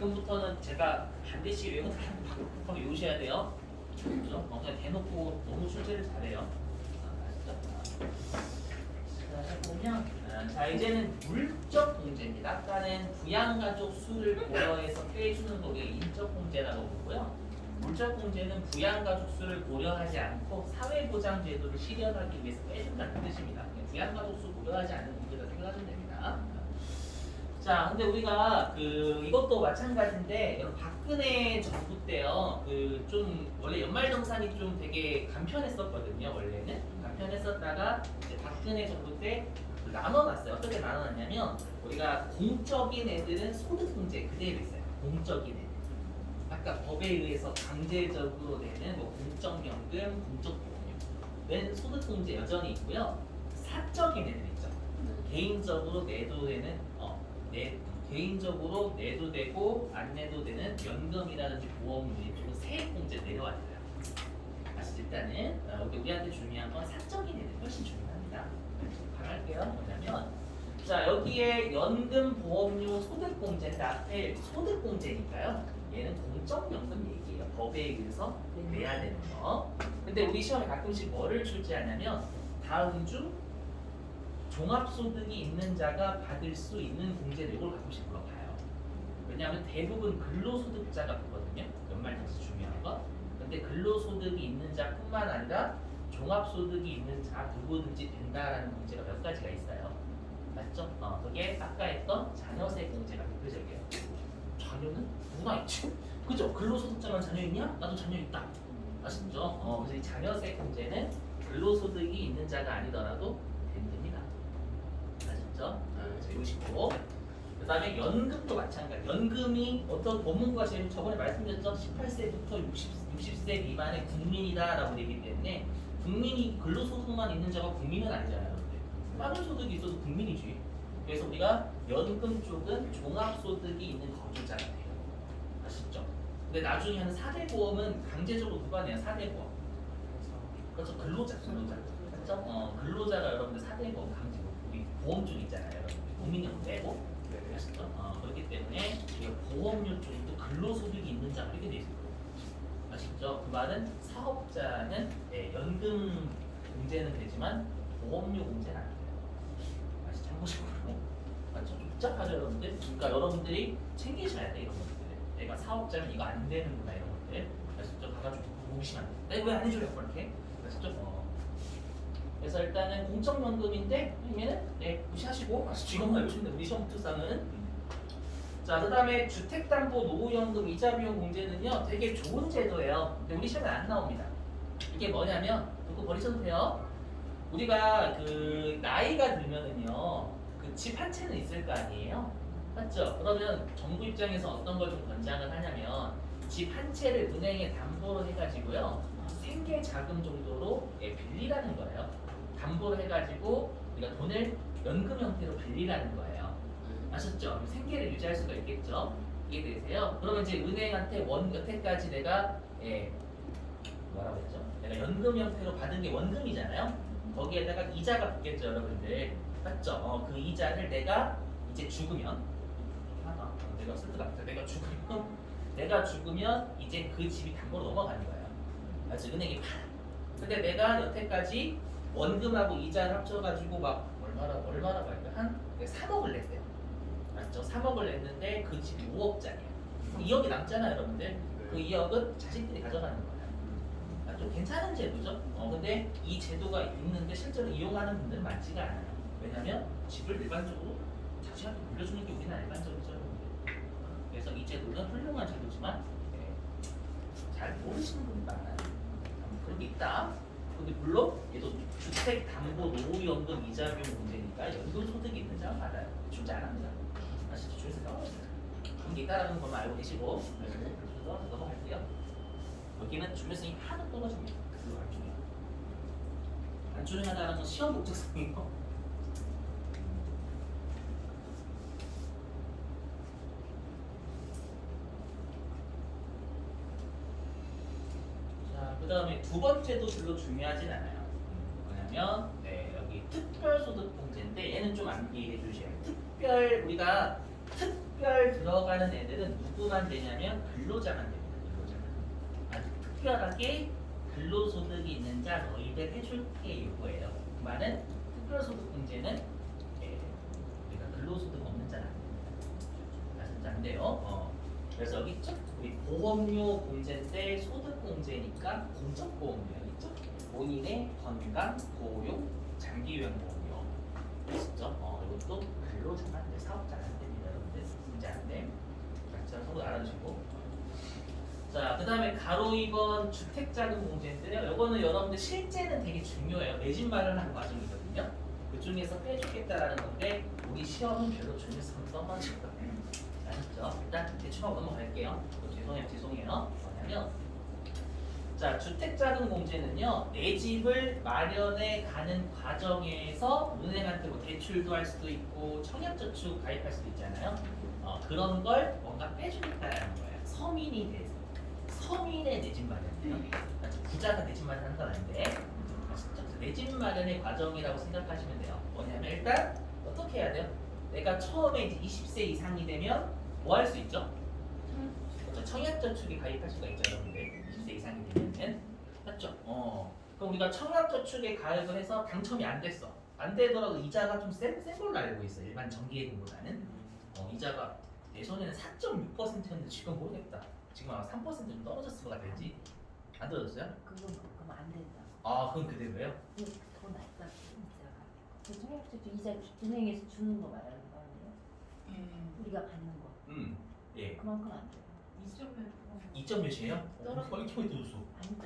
지금부터는 제가 반드시 외우는 거 외우셔야 돼요. 그죠? 그냥 대놓고 너무 출제를 잘해요. 자, 보면 자 이제는 물적 공제입니다. 아까는 부양가족 수를 고려해서 빼주는 거게 인적 공제라고 보고요. 물적 공제는 부양가족 수를 고려하지 않고 사회보장 제도를 실현하기 위해서 빼준다는 뜻입니다. 부양가족 수 고려하지 않는 문제다 생각하시면 됩니다. 자, 근데 우리가 이것도 마찬가지인데 여러분 박근혜 정부 때요. 좀 원래 연말정산이 좀 되게 간편했었거든요. 원래는 간편했었다가 이제 박근혜 정부 때 나눠놨어요. 어떻게 나눠놨냐면 우리가 공적인 애들은 소득공제 그대로 있어요. 공적인 애들. 아까 법에 의해서 강제적으로 내는 뭐 공적연금, 공적보험료는 소득공제 여전히 있고요. 사적인 애들 있죠. 개인적으로 내도 되는 개인적으로 내도 되고 안 내도 되는 연금이라든지 보험료 쪽은 세액공제 내려왔어요. 아시죠? 일단은 근데 우리한테 중요한 건 사적인 애들 훨씬 중요합니다. 강할게요. 뭐냐면 자 여기에 연금, 보험료, 소득공제인데 앞에 소득공제니까요. 얘는 공적연금 얘기예요. 법에 의해서 내야 되는 거. 근데 우리 시험에 가끔씩 뭐를 출제하냐면 다음 중 종합소득이 있는 자가 받을 수 있는 공제를 이걸 가끔씩 물어봐요. 왜냐하면 대부분 근로소득자가 받거든요. 연말정산 중요한 거. 근데 근로소득이 있는 자뿐만 아니라 종합소득이 있는 자 누구든지 된다라는 공제가 몇 가지가 있어요. 맞죠? 그게 아까 했던 자녀세 공제가 대표적이에요. 자녀는 누가 있지? 그죠? 근로소득자만 자녀 있냐? 나도 자녀 있다. 아시죠? 그래서 이 자녀세 공제는 근로소득이 있는 자가 아니더라도 됩니다. 아셨죠? 외우시고 그 다음에 연금도 마찬가지. 연금이 어떤 법문과 제일 저번에 말씀드렸죠? 18세부터 60세 미만의 국민이다라고 되기 때문에 국민이 근로소득만 있는 자가 국민은 아니잖아요. 다른 소득이 있어도 국민이지. 그래서 우리가 연금 쪽은 종합소득이 있는 거주자가 돼요. 아시죠? 근데 나중에 하는 4대 보험은 강제적으로 누가 내요? 4대 보험. 그렇죠? 근로자. 그렇죠? 근로자가 여러분들 4대 보험 강제로 우리 보험 쪽 있잖아요. 여러분들 국민연금 빼고. 아시죠? 그렇기 때문에 보험료 쪽도 근로소득이 있는 자 이렇게 돼 있어요. 아시죠? 그 말은 사업자는 연금 공제는 되지만 보험료 공제는 안 돼요. 아시죠? 참고식으로. 맞죠? 좀 복잡하죠, 여러분들? 그러니까 여러분들이 챙기셔야 돼, 이런 것들. 내가 사업자면 이거 안 되는구나, 이런 것들. 아시죠? 가가지고 보시면 안 돼. 왜 안 해줘요? 그렇게? 아시죠? 그래서 일단은 공적연금인데 얘는 무시하시고 아시죠? 이것만 외우시면 돼. 우리 시험 특성은. 자, 그 다음에 주택담보 노후연금 이자비용 공제는요 되게 좋은 제도예요. 근데 우리 시험에 안 나옵니다. 이게 뭐냐면 그거 버리셔도 돼요. 우리가 나이가 들면은요 집 한 채는 있을 거 아니에요. 맞죠? 그러면 정부 입장에서 어떤 걸 좀 권장을 하냐면 집 한 채를 은행에 담보로 해가지고요 생계 자금 정도로 빌리라는 거예요. 담보로 해가지고 우리가 돈을 연금 형태로 빌리라는 거예요. 아셨죠? 생계를 유지할 수가 있겠죠? 이해되세요? 그러면 이제 은행한테 여태까지 내가 뭐라고 했죠? 내가 연금 형태로 받은 게 원금이잖아요? 거기에다가 이자가 붙겠죠, 여러분들. 맞죠? 그 이자를 내가 이제 죽으면 내가 쓸 것 같아. 내가 죽으면 이제 그 집이 담보로 넘어가는 거예요. 맞죠? 은행이 팔아. 근데 내가 여태까지 원금하고 이자를 합쳐가지고 막 얼마나 말까? 한 3억을 냈대요. 맞죠? 3억을 냈는데 그 집이 5억짜리야. 2억이 남잖아요, 여러분들. 그 2억은 자식들이 가져가는 거예요. 좀 괜찮은 제도죠? 근데 이 제도가 있는데 실제로 이용하는 분들은 많지가 않아요. 왜냐면 집을 일반적으로 자식한테 물려주는 게 우리나라 일반적이죠, 여러분들. 그래서 이 제도는 훌륭한 제도지만 잘 모르시는 분이 많아요. 그런 게 있다. 근데 물론 얘도 주택담보노후연금 이자비용 문제니까 연금소득이 있는 자가 받아요. 출제 안 합니다. 아시죠? 주에서 떨어집니다. 그런 게 있다라는 것만 알고 계시고 그래서 넘어갈게요. 여기는 준비성이 하나도 떨어집니다. 그거 안 중요해요. 안 중요하다는 건 시험 목적성이고 자, 그 다음에 두 번째도 별로 중요하진 않아요. 뭐냐면 여기 특별소득공제인데 얘는 좀 암기해 주셔야 돼요. 우리가 특별 들어가는 애들은 누구만 되냐면 근로자만 됩니다. 근로자만. 아주 특별하게 근로소득이 있는 자 너희들 해줄게 이거예요. 그 말은 특별소득공제는 우리가 근로소득 없는 자는 안 됩니다. 아시죠? 안 돼요. 그래서 여기 있죠? 우리 보험료 공제인데 소득공제니까 공적보험료 있죠? 본인의 건강, 보육, 장기요양보험료 아시죠? 이것도 근로자만 돼. 사업자는 안 됩니다. 여러분들 문제 안 돼. 자, 서로 알아주시고. 자, 그 다음에 가로 2번 주택자금공제인데요. 이거는 여러분들 실제는 되게 중요해요. 내 집 마련하는 과정이거든요. 그 중에서 빼주겠다라는 건데 우리 시험은 별로 중요성 떠나질 거예요. 아셨죠? 일단 대충 하고 넘어갈게요. 죄송해요. 뭐냐면 자, 주택자금공제는요. 내 집을 마련해 가는 과정에서 은행한테 뭐 대출도 할 수도 있고 청약저축 가입할 수도 있잖아요. 그런 걸 뭔가 빼주겠다라는 거예요. 서민이 돼서. 서민의 내 집 마련이에요. 부자가 내 집 마련하는 건 아닌데 내 집 마련의 과정이라고 생각하시면 돼요. 뭐냐면 일단 어떻게 해야 돼요? 내가 처음에 이제 20세 이상이 되면 뭐 할 수 있죠? 그렇죠. 청약저축에 가입할 수가 있죠, 여러분들. 20세 이상이 되면은 맞죠? 그럼 우리가 청약저축에 가입을 해서 당첨이 안 됐어. 안 되더라도 이자가 좀 센 걸로 알고 있어요. 일반 정기예금보다는 이자가 예전에는 4.6%였는데 지금 모르겠다. 지금 아마 3% 좀 떨어졌을 것 같은지 안 떨어졌어요? 그건 안 된다. 아 그건 그대로예요? 더 낮다 이자가. 그 청약저축 이자 은행에서 주는 거 말하는 거 아니에요? 우리가 받는 거. 예. 그만큼 안 돼요. 2점 몇이에요? 떨어져. 이렇게 떨어졌어. 아니다.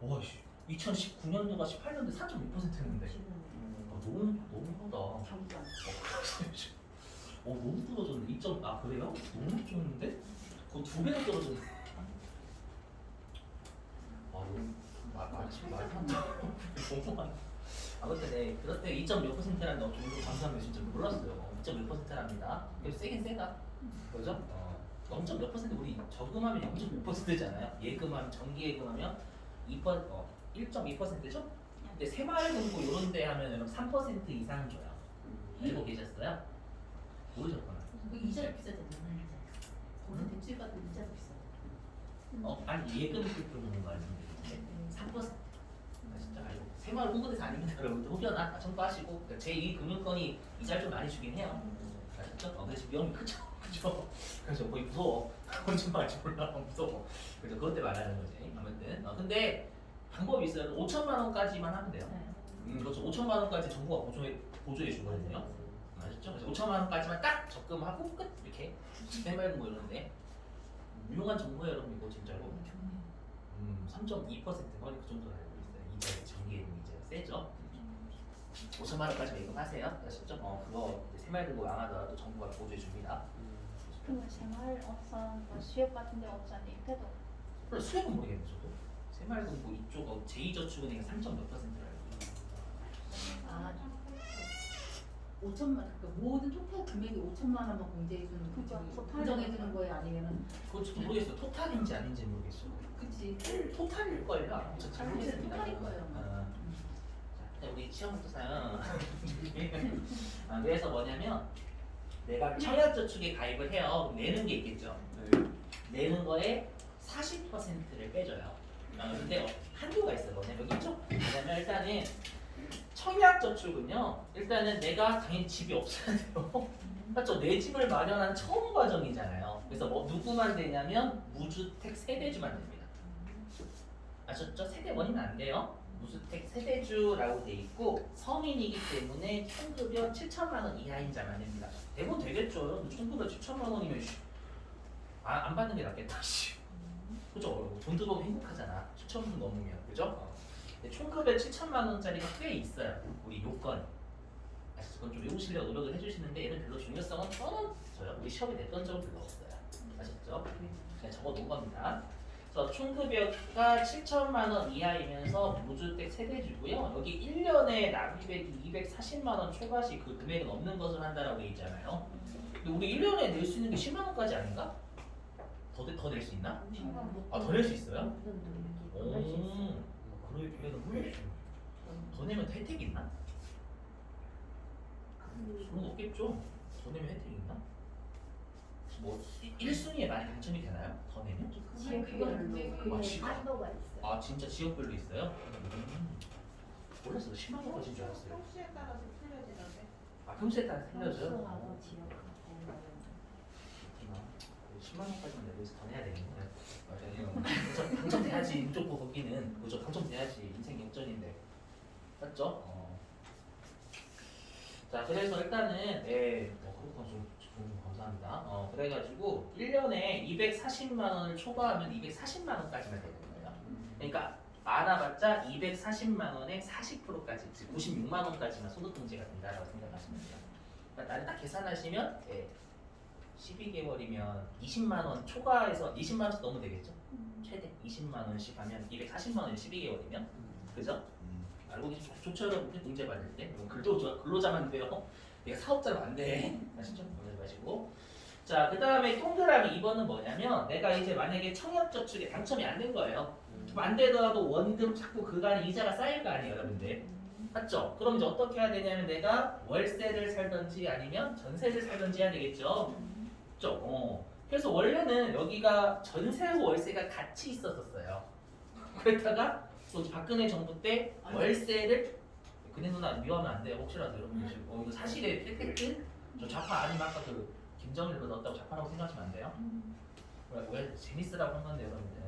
와씨 2019년도가 18년도에 4.6%였는데 너무 크다. 경도 안 돼. 너무 떨어졌네. 2점 그래요? 너무 좋은데? 그거 2배나 떨어졌네. 너무 말이 안 나. 너무 많아. 아무튼 네, 그럴 때 2.6%라는 너 정도 감사합니다. 진짜 몰랐어요. 2.6%랍니다. 그래서 세긴 세다. 그죠? 0.몇 퍼센트 우리 저금하면 0.6%잖아요. 예금하면 정기예금하면 1.2%죠? 근데 새마을금고 이런 데 하면 여러분 3% 이상 줘요. 알고 계셨어요? 모르셨구나. 그 이자가 비싸잖아요. 거기 대출 받은 이자가 비싸. 아니 예금 필요는 말씀드리는데 3% 진짜 알고 새마을 홍보대사 아닙니다. 여러분들 혹여나 청구하시고 그러니까 제2금융권이 이자를 좀 많이 주긴 해요. 아셨죠? 근데 지금 위험이 크죠? 그죠? 그래서 거의 무서워. 언제 말지 몰라 무서워. 그래서 그것 때문에 말하는 거지. 아무튼 근데 방법이 있어요. 5천만 원까지만 하면 돼요. 그렇죠. 5천만 원까지 정부가 보조해 주거든요. 아셨죠? 그래서 5천만 원까지만 딱 적금하고 끝 이렇게 새마을금 뭐 이런데 유용한 정보예요, 여러분 이거 진짜로. 3.2% 거의 그 정도 알고 있어요. 이자 정기예금 이자가 세죠. 5천만 원까지 예금하세요. 아시죠? 그거 새마을금고 안 하더라도 정부가 보조해 줍니다. 근데 새마을업선 뭐 수협 같은 데 없잖아요. 그래도 그래 수협은 모르겠네 저도. 새마을금고 이쪽 제2저축은행 3.몇 %를 알고 있어요. 5천만 그 모든 토탈 금액이 5천만 원만 공제해 주는 그죠. 보정해 주는 거예요, 아니면은 그거 저도 모르겠어요. 토탈인지 아닌지 모르겠어요. 그치. 토탈일 걸요. 저잘 모르겠습니다. 토탈일 거예요. 자, 우리 시험부터 사요. 그래서 뭐냐면 내가 청약저축에 가입을 해요. 내는 게 있겠죠. 내는 거에 40%를 빼줘요. 근데 한도가 있어요. 뭐냐면 여기 있죠. 뭐냐면 일단은 청약저축은요. 일단은 내가 당연히 집이 없어야 돼요. 맞죠? 내 집을 마련한 처음 과정이잖아요. 그래서 뭐 누구만 되냐면 무주택 세대주만 됩니다. 아셨죠? 세대원이는 안 돼요. 무주택 세대주라고 돼 있고 성인이기 때문에 총급여 7천만 원 이하인 자만 됩니다. 대부분 되겠죠. 총급여 7천만 원이면 안 받는 게 낫겠다. 그죠? 돈 들어오면 행복하잖아. 7천 원 넘으면 그죠? 근데 총급여 7천만 원짜리가 꽤 있어요. 우리 요건. 그건 좀 외우시려고 노력을 해주시는데 얘는 별로 중요성은 떨어져요. 우리 시험에 냈던 적은 별로 없어요. 아셨죠? 그냥 적어놓은 겁니다. 그래서 총급여가 7천만 원 이하이면서 무주택 세대주고요. 여기 1년에 납입액이 240만 원 초과시 그 금액은 없는 것을 한다라고 돼 있잖아요. 근데 우리 1년에 낼 수 있는 게 10만 원까지 아닌가? 더 낼 수 있나? 더 낼 수 있어요? 그러면 더 내면 혜택이 있나? 그런 거 없겠죠? 더 내면 혜택이 있나? 뭐 1순위에 많이 당첨이 되나요? 더 내면? 지역별로 아, 그게 지역? 한도가 있어요. 아 진짜 지역별로 있어요? 몰랐어요. 10만 원까지인 줄 알았어요. 평수에 따라서 틀려지던데. 아 평소에 따라 틀려져요? 평수하고 지역하고 10만 원까지는 내고 더 내야 되겠네. 맞아요. 당첨돼야지 무조건 거기는 그죠? 당첨돼야지 인생 역전인데 맞죠? 자 그래서 일단은 그렇구나 좀 감사합니다. 그래가지고 1년에 240만 원을 초과하면 240만 원까지만 되는 거예요. 그러니까 많아봤자 240만 원에 40%까지 96만 원까지만 소득공제가 된다라고 생각하시면 돼요. 그러니까 나를 딱 계산하시면 12개월이면 20만 원 초과해서 20만 원씩 넘으면 되겠죠? 최대 20만 원씩 하면 240만 원이 12개월이면 그죠? 알고 계시 좋죠 여러분들 공제 받을 때 근로자만 돼요. 얘가 사업자는 안 돼. 아시죠? 오해하지 마시고. 자, 그 다음에 동그라미 2번은 뭐냐면 내가 이제 만약에 청약저축에 당첨이 안 된 거예요. 안 되더라도 원금 자꾸 그간에 이자가 쌓일 거 아니에요 여러분들. 맞죠? 그럼 이제 어떻게 해야 되냐면 내가 월세를 살던지 아니면 전세를 살던지 해야 되겠죠? 그죠? 그래서 원래는 여기가 전세하고 월세가 같이 있었었어요. 그랬다가 또 박근혜 정부 때 월세를 근혜 누나 위험하면 안 돼요. 혹시라도 여러분들 지금 이거 사실의 팩트? 저 좌파 아니면 아까 그 김정일로 넣었다고 좌파라고 생각하시면 안 돼요? 왜 재밌으라고 한 건데 여러분들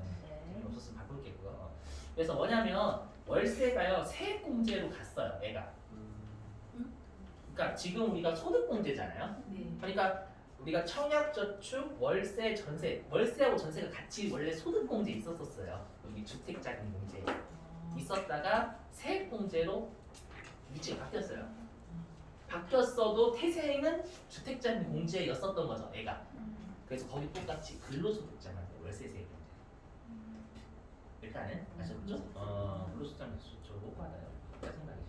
재미없었으면 바꿀게 그거. 그래서 뭐냐면 월세가요 세액공제로 갔어요 애가. 그러니까 지금 우리가 소득공제잖아요. 그러니까 우리가 청약저축, 월세, 전세, 월세하고 전세가 같이 원래 소득공제 있었었어요. 여기 주택자금공제 있었다가 세액공제로 위치가 바뀌었어요. 바뀌었어도 태생은 주택자금공제였었던 거죠, 애가. 그래서 거기 똑같이 근로소득자만 월세 세액공제. 일단은 아셨죠? 근로소득자만 저못 받아요. 짜증나게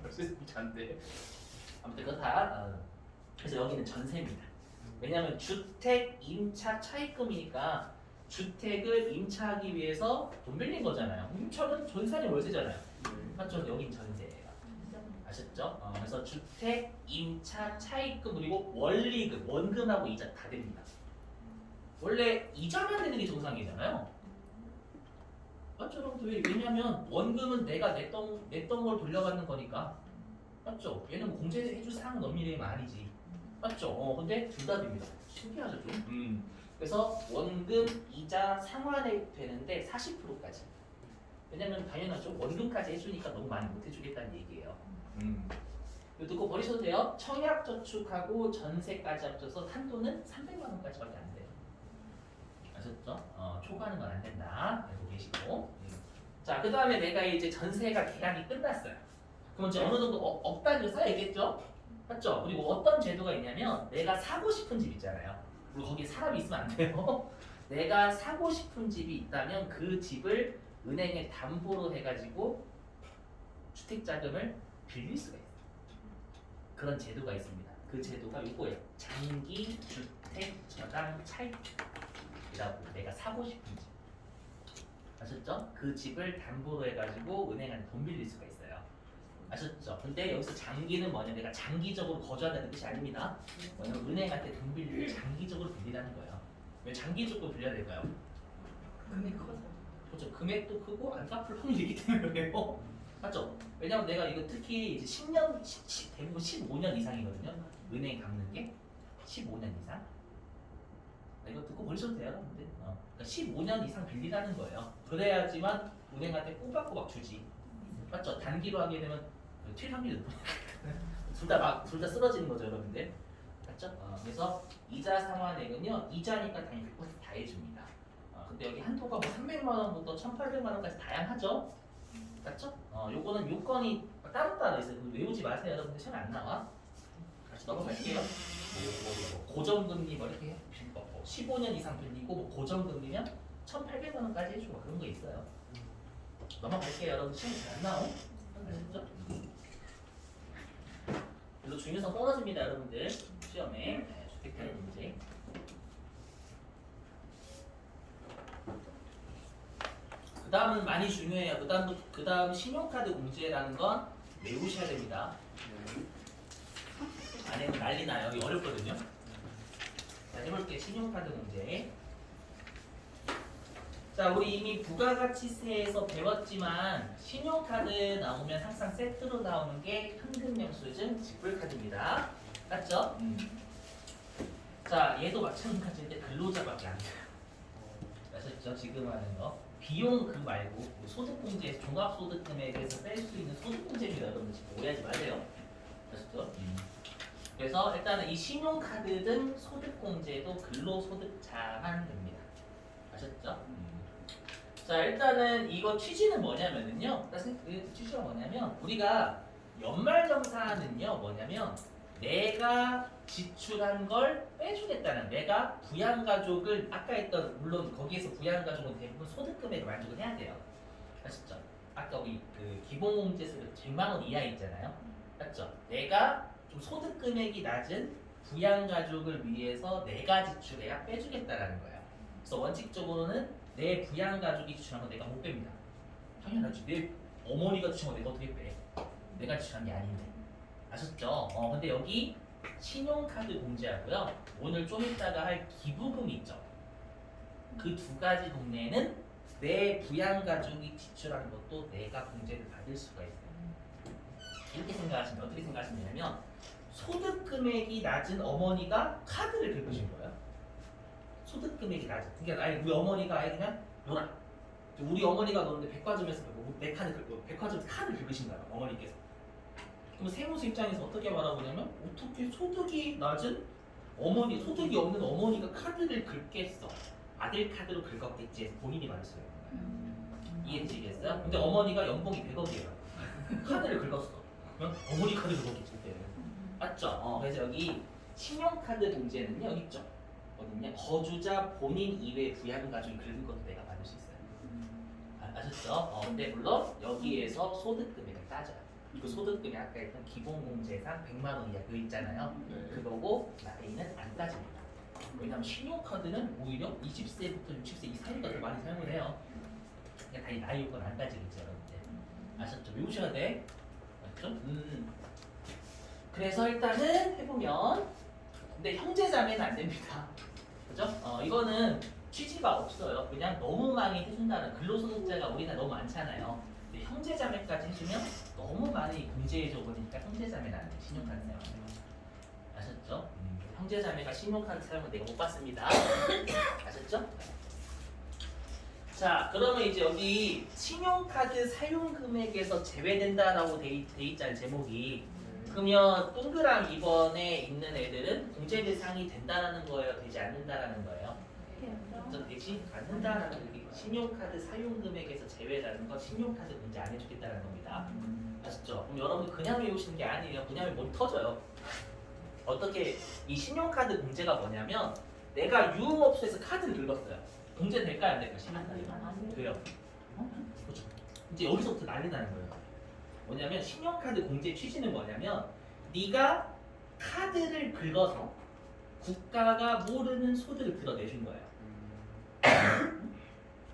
월세 안 돼. 아무튼 그렇다. 그래서 여기는 전세입니다. 왜냐하면 주택 임차 차입금이니까 주택을 임차하기 위해서 돈 빌린 거잖아요. 임차는 전세는 월세잖아요. 맞죠? 여긴 전세예요. 아셨죠? 그래서 주택 임차 차입금 그리고 원리금, 원금하고 이자 다 됩니다. 원래 이자만 내는 게 정상이잖아요. 맞죠? 여러분들 왜냐면 원금은 내가 냈던 걸 돌려받는 거니까. 맞죠? 얘는 뭐 공제해줄 사항은 엄밀히 아니지. 맞죠? 근데 둘 다 됩니다. 신기하죠 좀? 그래서 원금, 이자 상환이 되는데 40%까지. 왜냐면 당연하죠. 원금까지 해주니까 너무 많이 못 해주겠다는 얘기예요. 이거 듣고 버리셔도 돼요. 청약저축하고 전세까지 합쳐서 한도는 300만 원까지밖에 안 돼요. 아셨죠? 초과하는 건 안 된다. 알고 계시고. 자, 그 다음에 내가 이제 전세가 계약이 끝났어요. 그럼 이제 어느 정도 억 단위로 쌓여야겠죠? 맞죠? 그리고 어떤 제도가 있냐면 내가 사고 싶은 집 있잖아요. 그리고 거기에 사람이 있으면 안 돼요. 내가 사고 싶은 집이 있다면 그 집을 은행에 담보로 해가지고 주택자금을 빌릴 수가 있어요. 그런 제도가 있습니다. 그 제도가 이거예요. 장기 주택 저당 차입이라고. 내가 사고 싶은 집. 아셨죠? 그 집을 담보로 해가지고 은행한테 돈 빌릴 수가 있어요. 아셨죠? 근데 여기서 장기는 뭐냐? 내가 장기적으로 거주한다는 뜻이 아닙니다. 뭐냐면 은행한테 돈 빌리를 장기적으로 빌리라는 거예요. 왜 장기적으로 빌려야 될까요? 금액이 커서. 그렇죠. 금액도 크고 안 갚을 확률이 있기 때문에요. 맞죠? 왜냐면 내가 이거 특히 이제 10년, 대부분 15년 이상이거든요. 은행 갚는 게 15년 이상. 이거 듣고 버리셔도 돼요. 근데 그러니까 15년 이상 빌리라는 거예요. 그래야지만 은행한테 꼬박꼬박 주지. 맞죠? 단기로 하게 되면 튈 확률이 높으니까 둘 다 쓰러지는 거죠, 여러분들. 맞죠? 그래서 이자 상환액은요, 이자니까 당연히 100%다 해줍니다. 근데 여기 한도가 뭐 300만 원부터 1,800만 원까지 다양하죠. 맞죠? 요거는 요건이 따로따로 있어요. 외우지 마세요, 여러분들. 시험에 안 나와. 다시 넘어갈게요. 뭐 고정금리 뭐 이렇게 빌 거, 15년 이상 빌리고 뭐 고정금리면 1,800만 원까지 해주고 그런 거 있어요. 넘어갈게요, 여러분. 시험에 잘 안 나오. 아시죠? 별로 중요성 떨어집니다, 여러분들. 시험에 주택가액 문제. 그 다음은 많이 중요해요. 그 다음 신용카드 공제라는 건 외우셔야 됩니다. 안에는 난리 나요. 이거 어렵거든요. 자, 해볼게. 신용카드 문제. 자, 우리 이미 부가가치세에서 배웠지만 신용카드 나오면 항상 세트로 나오는 게 현금영수증, 지불카드입니다. 맞죠? 자, 얘도 마찬가지인데 근로자밖에 안 돼요. 아셨죠? 지금 하는 거. 비용 그 말고 소득공제에서 종합소득금액에서 뺄 수 있는 소득공제입니다. 여러분들 지금 오해하지 마세요. 아셨죠? 그래서 일단은 이 신용카드 등 소득공제도 근로소득자만 됩니다. 아셨죠? 자, 일단은 이거 취지는 뭐냐면은요. 취지가 뭐냐면 우리가 연말정산은요 뭐냐면 내가 지출한 걸 빼주겠다는, 내가 부양가족을 아까 했던, 물론 거기에서 부양가족은 대부분 소득금액을 만족을 해야 돼요. 아시죠? 아까 우리 그 기본공제세로 100만 원 이하 있잖아요. 맞죠? 내가 좀 소득금액이 낮은 부양가족을 위해서 내가 지출해야 빼주겠다라는 거예요. 그래서 원칙적으로는 내 부양가족이 지출한 건 내가 못 뺍니다. 당연하지. 내 어머니가 지출한 건 내가 어떻게 빼? 내가 지출한 게 아닌데. 아셨죠? 근데 여기 신용카드 공제하고요. 오늘 좀 이따가 할 기부금 있죠. 그 두 가지 동네는 내 부양가족이 지출한 것도 내가 공제를 받을 수가 있어요. 이렇게 생각하시면 어떻게 생각하시면 되냐면 소득 금액이 낮은 어머니가 카드를 긁으신 거예요. 소득 금액이 낮은. 그러니까 아예 우리 어머니가 아예 그냥 놀아. 우리 어머니가 노는데 백화점에서 내 카드 긁고 백화점에서 카드 긁으신 거예요. 어머니께서. 그럼 세무서 입장에서 어떻게 말하고냐면 어떻게 소득이 낮은 어머니, 소득이 없는 어머니가 카드를 긁겠어. 아들 카드로 긁었겠지 해서 본인이 말했어요. 이해되시겠어요? 근데 어머니가 연봉이 100억이에요. 카드를 긁었어. 그러면 어머니 카드 긁었겠지 그때는. 맞죠? 그래서 여기 신용카드 공제는요 여기 있죠. 어딨냐? 거주자 본인 이외 부양가족이 긁은 것도 내가 받을 수 있어요. 아셨죠? 근데 물론 여기에서 소득금액을 따져요. 그 소득금이 아까 했던 기본공제상 100만 원 이하 그 있잖아요. 그거고 나이는 안 따집니다. 왜냐하면 신용카드는 오히려 20세부터 60세 이 사이가 더 많이 사용을 해요. 그냥 다이 나이 요건 안 따지겠죠, 여러분들. 아셨죠? 외우셔야 돼. 맞죠? 그래서 일단은 해보면 근데 형제자매는 안 됩니다. 그죠? 이거는 취지가 없어요. 그냥 너무 많이 해준다는 근로소득자가 우리나라 너무 많잖아요. 근데 형제자매까지 해주면 너무 많이 공제해줘 버리니까 형제자매는 안 돼. 신용카드 사용 안 돼요. 아셨죠? 형제자매가 신용카드 사용은 내가 못 봤습니다. 아셨죠? 자, 그러면 이제 여기 신용카드 사용 금액에서 제외된다라고 돼 있잖아요, 제목이. 그러면 동그랑 2번에 있는 애들은 공제 대상이 된다라는 거예요, 되지 않는다라는 거예요? 되지 않는다라는 게 신용카드 사용 금액에서 제외라는 거, 신용카드 문제 안 해주겠다는 겁니다. 아셨죠? 그럼 여러분 그냥 외우시는 게 아니에요. 그냥 머리 터져요. 어떻게 이 신용카드 문제가 뭐냐면 내가 유흥업소에서 카드를 긁었어요. 공제 될까요, 안 될까요? 신용카드 돼요. 그렇죠. 이제 여기서부터 난리 나는 거예요. 뭐냐면 신용카드 공제 취지는 뭐냐면 네가 카드를 긁어서 국가가 모르는 소득을 드러내준 거예요.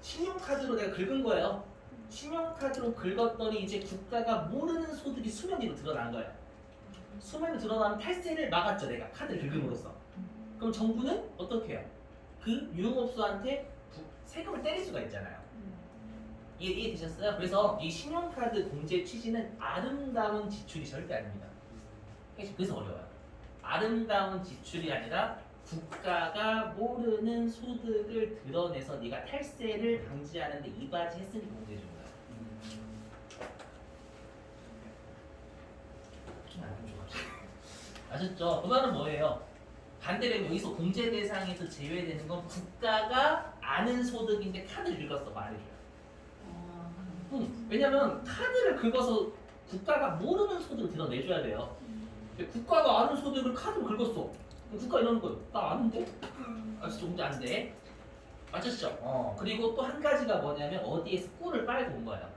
신용카드로 내가 긁은 거예요. 신용카드로 긁었더니 이제 국가가 모르는 소득이 수면 위로 드러난 거예요. 수면에 드러나는 탈세를 막았죠, 내가 카드를 긁음으로써. 그럼 정부는 어떻게 해요? 그 유흥업소한테 세금을 때릴 수가 있잖아요. 이해되셨어요? 그래서 이 신용카드 공제 취지는 아름다운 지출이 절대 아닙니다. 그래서 어려워요. 아름다운 지출이 아니라 국가가 모르는 소득을 드러내서 네가 탈세를 방지하는데 이바지했으니까 공제해 준 거야. 아셨죠? 그 말은 뭐예요? 반대로 여기서 공제 대상에서 제외되는 건 국가가 아는 소득인데 카드를 긁었어 말해줘요. 왜냐면 카드를 긁어서 국가가 모르는 소득을 드러내줘야 돼요. 국가가 아는 소득을 카드로 긁었어. 그럼 국가 이러는 거예요. 나 아는데? 아시죠? 공제 안 돼. 맞으시죠? 그리고 또 한 가지가 뭐냐면 어디에서 꿀을 빨고 온 거예요.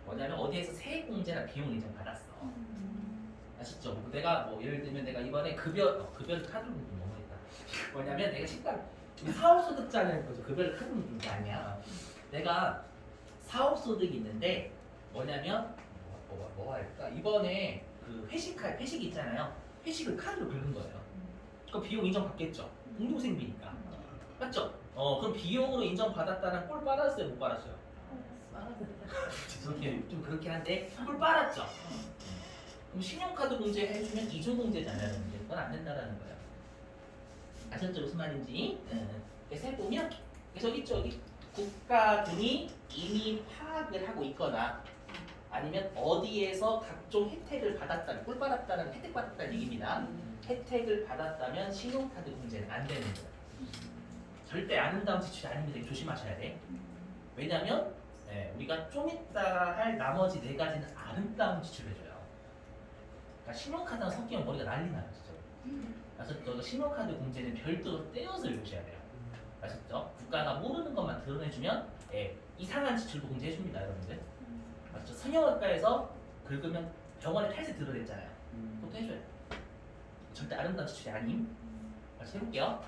뭐냐면 어디에서 세액공제나 비용 인정 받았어. 아시죠? 내가 뭐 예를 들면 내가 이번에 급여를 카드로 좀 너무했다. 뭐냐면 내가 식당 사업소득자는 거죠. 급여를 카드로 준 게 아니야. 내가 사업소득이 있는데 뭐냐면 뭐 할까? 이번에 그 회식 있잖아요. 회식을 카드로 긁은 거예요. 그 비용 인정 받겠죠. 공동생비니까. 맞죠? 그럼 비용으로 인정받았다는 꼴 빨았어요, 못 빨았어요? 죄송해요, 좀 그렇긴 한데 꼴 빨았죠. 그럼 신용카드 공제 해주면 이중공제잖아요. 근데 그건 안 된다라는 거예요. 아셨죠? 무슨 말인지? 그래서 해보면 저기 있죠, 여기 국가 등이 이미 파악을 하고 있거나 아니면 어디에서 각종 혜택을 받았다는, 꿀 받았다는, 혜택 받았다는 얘기입니다. 혜택을 받았다면 신용카드 공제는 안 되는 거예요. 절대 아름다운 지출이 아닙니다. 이거 조심하셔야 돼. 왜냐면 우리가 좀 이따 할 나머지 네 가지는 아름다운 지출을 해줘요. 그러니까 신용카드랑 섞이면 머리가 난리 나요, 진짜. 아셨죠? 신용카드 공제는 별도로 떼어서 읽으셔야 돼요. 아셨죠? 국가가 모르는 것만 드러내주면 이상한 지출도 공제해줍니다, 여러분들. 맞죠? 성형외과에서 긁으면 병원에 탈세 드러냈잖아요. 그것도 해줘요. 절대 아름다운 지출이 아님. 다시 해볼게요.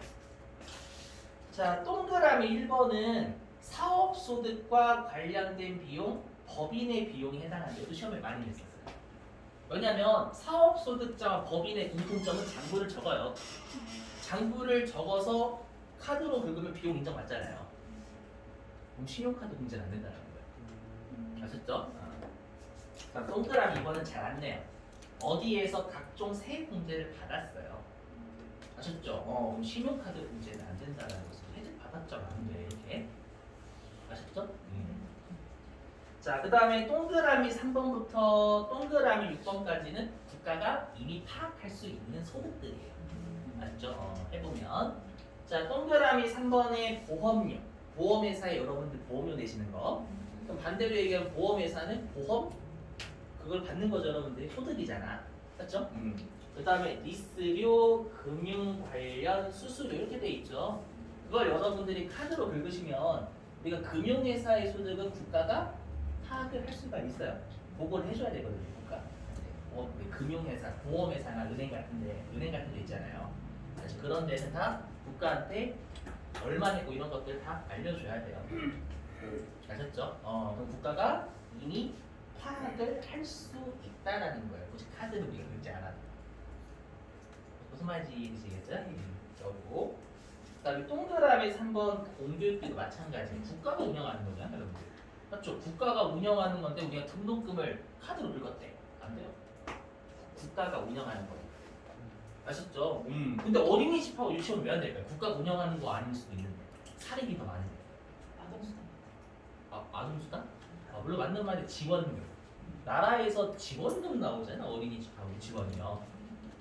자, 동그라미 1번은 사업소득과 관련된 비용, 법인의 비용이 해당하는데 또 시험에 많이 냈었어요. 왜냐면 사업소득자와 법인의 공통점은 장부를 적어요. 장부를 적어서 카드로 긁으면 비용 인정 맞잖아요. 그럼 신용카드 공제는 안 된다는 거예요. 아셨죠? 그럼 동그라미 2번은 잘 안 내요. 어디에서 각종 세액 공제를 받았어요. 아셨죠? 그럼 신용카드 공제는 안 된다는 것을 혜택 받았죠, 안 돼. 이렇게. 아셨죠? 자, 그 다음에 동그라미 3번부터 동그라미 6번까지는 국가가 이미 파악할 수 있는 소득들이에요. 아셨죠? 해보면. 자, 동그라미 3번의 보험료. 보험회사에 여러분들 보험료 내시는 거. 그럼 반대로 얘기하면 보험회사는 보험? 그걸 받는 거죠, 여러분들이. 소득이잖아. 맞죠? 그 다음에 리스료, 금융 관련 수수료 이렇게 돼 있죠. 그걸 여러분들이 카드로 긁으시면 우리가 금융회사의 소득은 국가가 파악을 할 수가 있어요. 보고를 해줘야 되거든요, 국가. 금융회사, 보험회사나 은행 같은 데 있잖아요. 사실 그런 데는 다 국가한테 얼마 내고 이런 것들 다 알려줘야 돼요. 아셨죠? 그럼 국가가 이미 파악을 할 수 있다라는 거예요. 굳이 카드를 우리가 긁지 않아도. 무슨 말인지 이해되시겠어요? 그리고 그다음에 동그라미 3번 공교육비도 마찬가지예요. 국가가 운영하는 거잖아요, 여러분들. 맞죠? 국가가 운영하는 건데 우리가 등록금을 카드로 긁었대. 안 돼요. 국가가 운영하는 거예요. 아셨죠? 근데 어린이집하고 유치원 왜 안 될까요? 국가가 운영하는 거 아닐 수도 있는데 사립이 더 많은데. 아동수당. 아동수당? 물론 맞는 말이 지원금. 나라에서 지원금 나오잖아, 어린이집하고 유치원이요.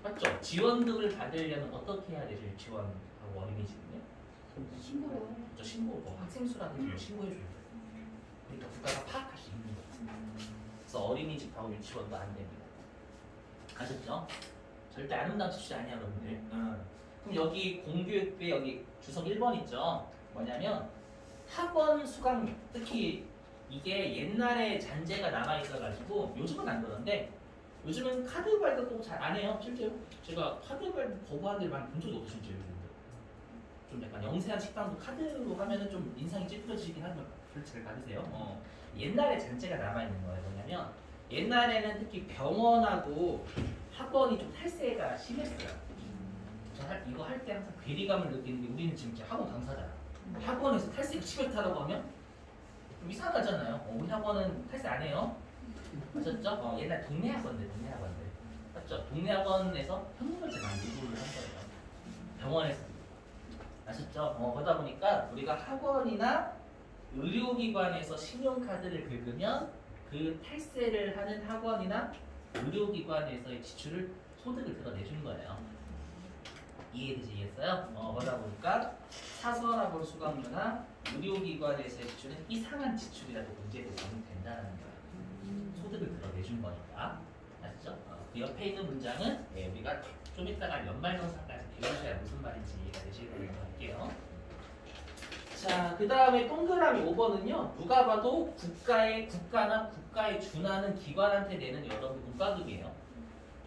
맞죠? 지원금을 받으려면 어떻게 해야 되죠? 유치원하고 어린이집은요? 신고를 저 신고, 학생 수라든지 신고해줘야 돼요. 그러니까 국가가 파악할 수 있는 거예요. 그래서 어린이집하고 유치원도 안 됩니다. 아셨죠? 절대 아름다운 지출이 아니야, 여러분들. 그럼 여기 공교육비 여기 주석 1번 있죠? 뭐냐면 학원 수강료. 특히 이게 옛날에 잔재가 남아있어가지고 요즘은 안 그런데 요즘은 카드 발급도 잘 안 해요, 실제로. 제가 카드 발급 거부한 데를 많이 본 적이 없어요, 실제로. 좀 약간 영세한 식당도 카드로 하면은 좀 인상이 찌푸려지긴 하지만 별로 잘 받으세요. 옛날에 잔재가 남아있는 거예요. 뭐냐면 옛날에는 특히 병원하고 학원이 좀 탈세가 심했어요. 이거 할 때 항상 괴리감을 느끼는 게 우리는 지금 학원 강사잖아. 학원에서 탈세가 심했다라고 하면 좀 이상하잖아요. 우리 학원은 탈세 안 해요. 아셨죠? 옛날 동네 학원들. 맞죠? 동네 학원에서 현금을 제가 많이 요구를 한 거예요. 병원에서. 아셨죠? 그러다 보니까 우리가 학원이나 의료기관에서 신용카드를 긁으면 그 탈세를 하는 학원이나 의료기관에서의 지출을 소득을 드러내주는 거예요. 이해되시겠어요? 그러다 보니까 사설학원 수강료나 의료기관에서의 지출은 이상한 지출이라도 문제돼서 된다는 거예요. 소득을 드러내준 거니까. 아시죠? 그 옆에 있는 문장은 우리가 좀 이따가 연말정산까지 배우셔야 무슨 말인지 이해가 되실 거라고 할게요. 자, 그 다음에 동그라미 5번은요. 누가 봐도 국가나 국가에 준하는 기관한테 내는 여러분 공과금이에요.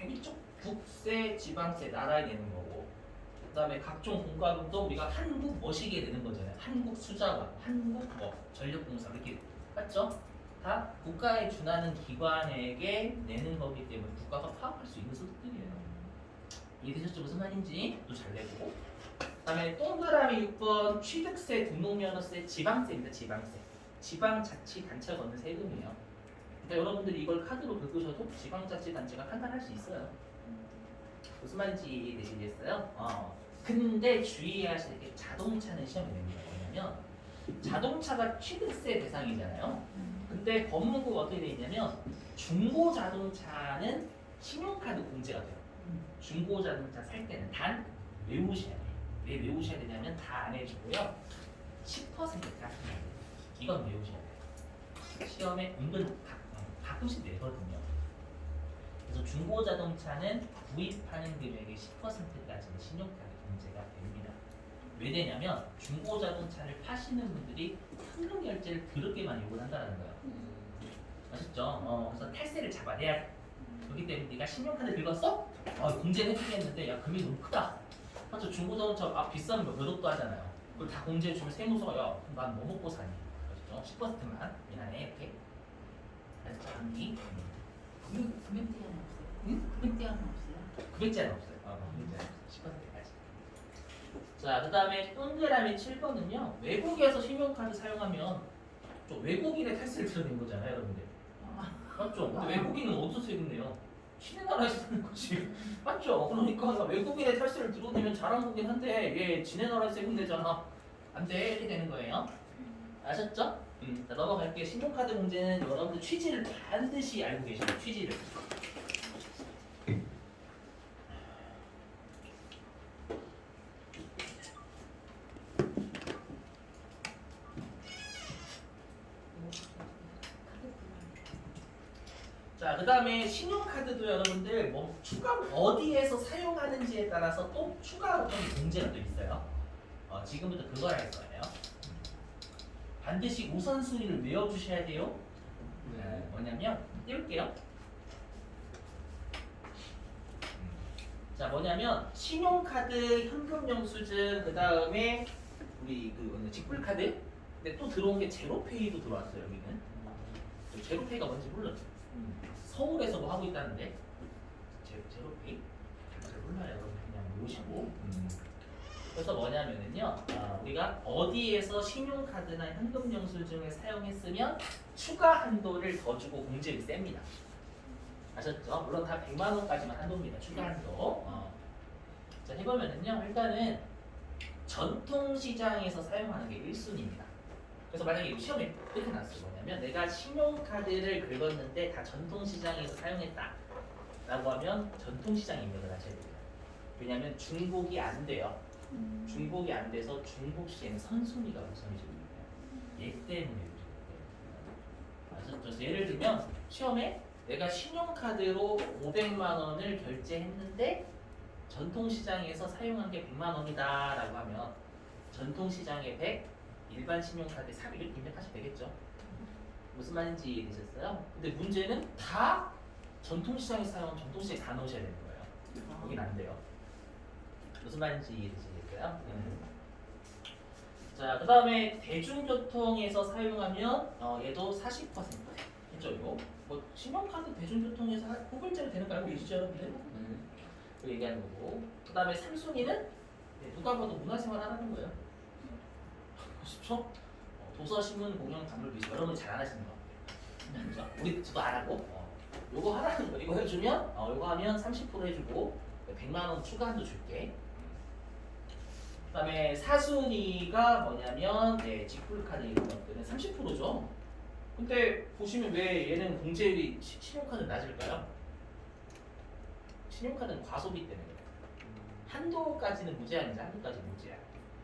이쪽 국세, 지방세 나라에 내는 거고, 그 다음에 각종 공과금도 우리가 한국 머시기에 내는 거잖아요. 한국 수자원, 한국 전력공사 이렇게 맞죠? 다 국가에 준하는 기관에게 내는 거기 때문에 국가가 파악할 수 있는 소득들이에요. 이해되셨죠? 무슨 말인지 또 잘 내고. 그다음에 동그라미 6번 취득세, 등록면허세, 지방세입니다. 지방세. 지방자치단체가 걷는 세금이에요. 그러니까 여러분들이 이걸 카드로 긁으셔도 지방자치단체가 판단할 수 있어요. 무슨 말인지 이해되시겠어요? 근데 주의해야 하실 게 자동차는 시험이 됩니다. 뭐냐면 자동차가 취득세 대상이잖아요. 근데 법무부가 어떻게 돼 있냐면 중고 자동차는 신용카드 공제가 돼요. 중고 자동차 살 때는 단 외우셔야 돼요. 왜 외우셔야 되냐면 다 안 해주고요. 10%까지 이건 외우셔야 돼요. 시험에 은근 가끔씩 내거든요. 그래서 중고 자동차는 구입하는 금액의 10%까지는 신용카드 공제가 됩니다. 왜 되냐면 중고 자동차를 파시는 분들이 현금 결제를 그렇게 많이 요구한다는 거예요. 아셨죠? 그래서 탈세를 잡아내야 돼. 그렇기 때문에 네가 신용카드 긁었어? 공제를 해주겠는데 야 금액이 너무 크다. 맞죠? 중고 자동차 비싸면 몇 억도 하잖아요. 그걸 다 공제해주면 세무서가 야 난 뭐 먹고 사니? 아시죠? 10%만 미안해 이렇게. 그래서 장기 금액 제한 없어요? 응? 금액 제한 없어요? 금액 제한 없어요. 금액 제한 없어요. 10%까지. 자, 그 다음에 동그라미 7번은요. 외국에서 신용카드 사용하면 좀 외국인의 탈세를 들어낸 거잖아요, 여러분들. 맞죠? 근데 외국인은 어디서 세금 내요? 신의 나라에서 쓰는 거지. 맞죠? 그러니까 외국인의 탈세를 들어내면 잘한 거긴 한데 얘 지네 나라에서 세금 내잖아. 안 돼. 이렇게 되는 거예요. 아셨죠? 자, 넘어갈게요. 신용카드 문제는 여러분들 취지를 반드시 알고 계셔야 돼요. 취지를. 자, 그 다음에 신용카드도 여러분들 뭐 추가 어디에서 사용하는지에 따라서 또 추가 어떤 공제가 또 있어요. 지금부터 그걸 할 거예요. 반드시 우선순위를 외워주셔야 돼요. 뭐냐면 띄울게요. 자, 뭐냐면 신용카드, 현금영수증, 그 다음에 우리 그 직불카드. 근데 또 들어온 게 제로페이도 들어왔어요. 여기는 제로페이가 뭔지 몰라요. 서울에서 뭐 하고 있다는데 제로페이? 잘 몰라요. 여러분 그냥 모시고. 그래서 뭐냐면은요, 우리가 어디에서 신용카드나 현금영수증을 사용했으면 추가 한도를 더 주고 공제를 셉니다. 아셨죠? 물론 다 100만 원까지만 한도입니다. 추가 한도. 자, 해보면은요, 일단은 전통시장에서 사용하는 게 1순위입니다. 그래서 만약에 시험에 이렇게 나왔어요. 뭐냐면 내가 신용카드를 긁었는데 다 전통시장에서 사용했다 라고 하면 전통시장 입력을 하셔야 됩니다. 왜냐하면 중복이 안 돼요. 중복이 안 돼서 중복 시에는 선순위가 우선이 됩니다. 얘 때문에 아셨죠? 예를 들면 시험에 내가 신용카드로 500만 원을 결제했는데 전통시장에서 사용한 게 100만 원이다 라고 하면 전통시장에 100, 일반 신용카드 3 이렇게 입력하시면 되겠죠? 무슨 말인지 이해되셨어요? 근데 문제는 다 전통시장에서 사용한 전통시장에 다 넣으셔야 되는 거예요. 거긴 안 돼요. 무슨 말인지 이해되시겠어요? 자, 그 다음에 대중교통에서 사용하면 얘도 40% 했죠, 이거. 뭐 신용카드 대중교통에서 후불제로 되는 거 알고 계시죠, 여러분들? 그 얘기하는 거고. 그 다음에 3순위는 누가 봐도 문화생활 하라는 거예요. 쉽죠? 도서신문 공연 박물 비서 여러분 잘 안 하시는 거 같아요. 그죠? 우리 저도 안 하고 요거 하라는 거. 이거 해주면 요거 하면 30% 해주고 100만 원 추가 한도 줄게. 그다음에 4순위가 뭐냐면 직불카드 이런 것들은 30%죠. 근데 보시면 왜 얘는 공제율이 신용카드는 낮을까요? 신용카드는 과소비 때문에 그래요. 한도까지는 무제한이지 한도까지 무제한.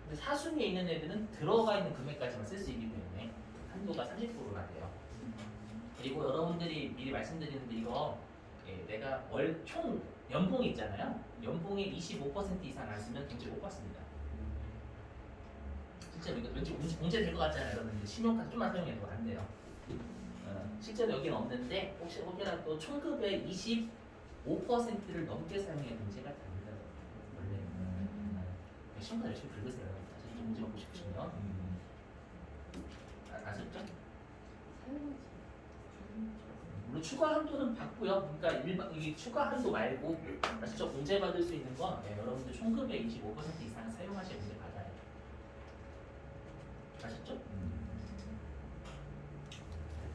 근데 4순위에 있는 애들은 들어가 있는 금액까지만 쓸 수 있기 때문에 한도가 30%가 돼요. 그리고 여러분들이 미리 말씀드리는데 이거 내가 월 총 연봉이 있잖아요. 연봉의 25% 이상 안 쓰면 공제 못 받습니다. 실제로 이거 왠지 공제될 것 같잖아요. 여러분들 신용카드 좀만 사용해도 안 돼요. 실제로 여기는 없는데 혹시라도 총급의 25%를 넘게 사용해 문제가 됩니다. 원래 신용카드 열심히 긁으세요. 사실 좀 문제 받고 싶으시면 아셨죠? 물론 추가 한도는 받고요. 그러니까 이 추가 한도 말고 아시죠? 공제 받을 수 있는 건 여러분들 총금의 25% 이상 사용하시면 공제 받아요. 아셨죠?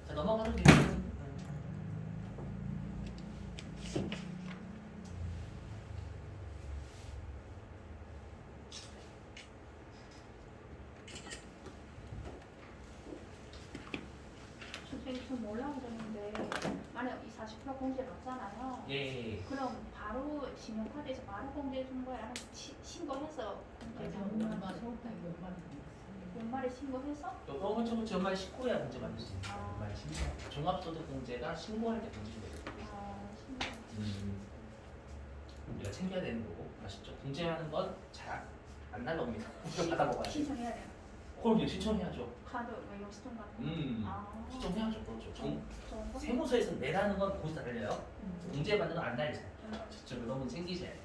자 넘어가도 돼요. 선생님 좀 몰라고 그러는데 만약 이 40% 공제 받잖아요. 예. 그럼 바로 신용카드에서 바로 공제해 주는 거야? 아니면 신고해서 공제해 주는 거야? 연말에 신고해서? 그렇죠. 연말 신고해야 공제 받을 수 있어요. 아. 연말 신고. 종합소득공제가 신고할 때 공제돼요. 신고. 우리가 챙겨야 되는 거고 아시죠? 공제하는 건 잘 안 날라옵니다. 받아먹어야 돼. 신청해야 돼요. 그럼요. 신청해야죠. 카드 외국 시청 같은 거. 아. 신청해야죠. 그렇죠. 좋은 거? 세무서에서 내라는 건 거기서 날려요. 공제받는 건 안 날리세요. 진짜 그러면 챙기셔야 돼요.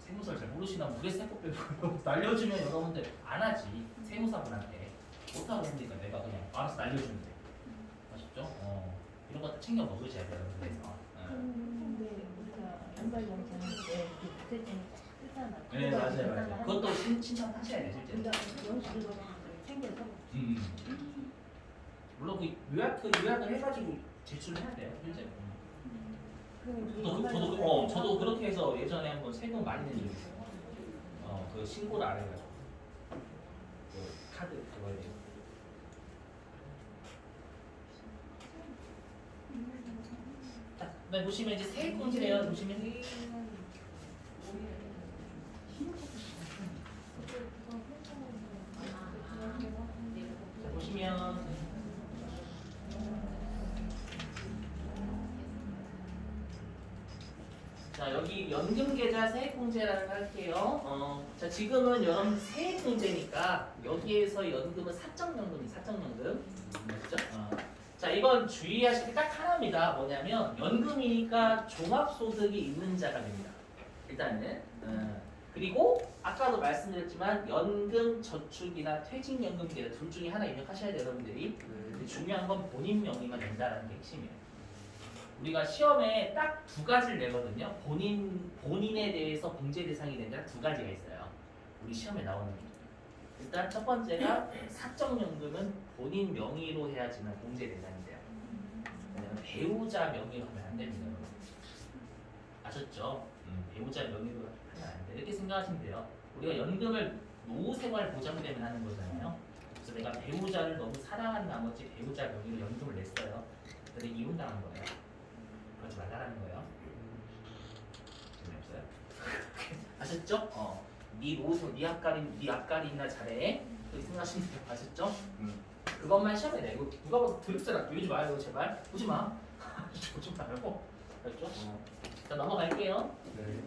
세무서를 잘 모르시나 뭐 그래서 세법 빼고 날려주면 여러분들 안 하지. 세무사분한테 못하고 그러니까 내가 그냥 알아서 날려주면 돼. 아셨죠? 이런 것도 챙겨 먹으셔야 돼요. 그래서 근데 우리가 연발정산할 때 부채증이 크잖아. 네 맞아요. 그것도 신청하셔야 돼요 실제로. 우리가 영수증을 챙겨서 물론 그 요약을 해가지고 제출해야 돼요 실제로. 저도 그렇게 해서 예전에 한번 세금 많이 낸 적이 있어요. 그 신고를 안 해가지고 그 카드 그거에 대해서. 자, 그다음에 보시면 이제 세액공제예요. 보시면 자, 보시면 자 여기 연금계좌 세액공제라는 거 할게요. 자 지금은 여러분 세액공제니까 여기에서 연금은 사적연금이 사적연금 맞죠? 자 이건 주의하실 게 딱 하나입니다. 뭐냐면 연금이니까 종합소득이 있는 자가 됩니다. 일단은 그리고 아까도 말씀드렸지만 연금 저축이나 퇴직연금계좌 둘 중에 하나 입력하셔야 돼요 여러분들이. 중요한 건 본인 명의만 된다는 게 핵심이에요. 우리가 시험에 딱 두 가지를 내거든요. 본인에 대해서 공제 대상이 된 데는 두 가지가 있어요. 우리 시험에 나오는 게. 일단 첫 번째가 사적연금은 본인 명의로 해야지만 공제 대상이 돼요. 왜냐면 배우자 명의로 하면 안 됩니다. 여러분. 아셨죠? 배우자 명의로 하면 안 돼. 이렇게 생각하시면 돼요. 우리가 연금을 노후생활 보장 때문에 하는 거잖아요. 그래서 내가 배우자를 너무 사랑한 나머지 배우자 명의로 연금을 냈어요. 근데 이혼당한 거예요. 그러지 말라는 거예요. 재미없어요? 아셨죠? 네 노후, 네 앞가림이나 잘해. 그렇게 생각하시면 돼요. 아셨죠? 그것만 시험에 내고 누가 봐도 드립스라 보지 마요 제발. 보지 마. 보지 말고. 알았죠? 자 넘어갈게요. 네.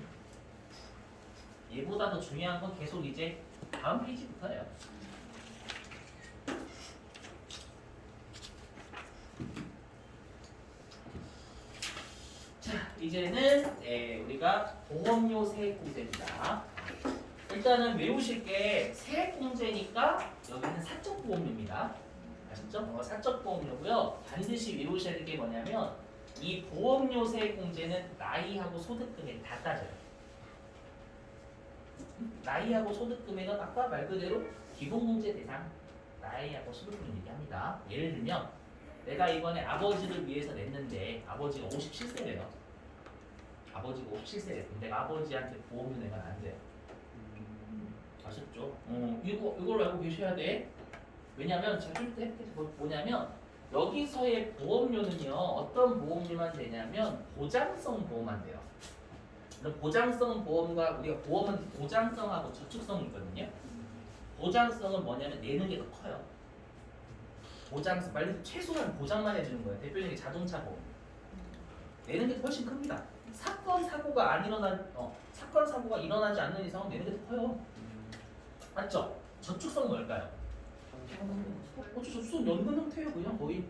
얘보다 더 중요한 건 계속 이제 다음 페이지부터예요. 자, 이제는 우리가 보험료 세액공제입니다. 일단은 외우실 게 세액공제니까 여기는 사적보험료입니다. 아셨죠? 사적보험료고요. 반드시 외우셔야 될 게 뭐냐면 이 보험료 세액공제는 나이하고 소득금액 다 따져요. 나이하고 소득금액은 아까 말 그대로 기본공제 대상 나이하고 소득금 얘기합니다. 예를 들면 내가 이번에 아버지를 위해서 냈는데 아버지가 57세래요. 아버지가 57세래요. 내가 아버지한테 보험료 내면 안 돼요. 아셨죠? 이걸 알고 계셔야 돼. 왜냐면 제가 좀 이따 뭐냐면 여기서의 보험료는요 어떤 보험료만 되냐면 보장성 보험만 돼요. 보장성 보험과 우리가 보험은 보장성하고 저축성이 있거든요. 보장성은 뭐냐면 내는 게 더 커요. 보장성 말 그대로 최소한 보장만 해주는 거예요. 대표적인 자동차 보험 내는 게 훨씬 큽니다. 사건 사고가 일어나지 않는 이상은 내는 게 더 커요. 맞죠? 저축성 뭘까요? 저축성 연금 형태예요. 그냥 거의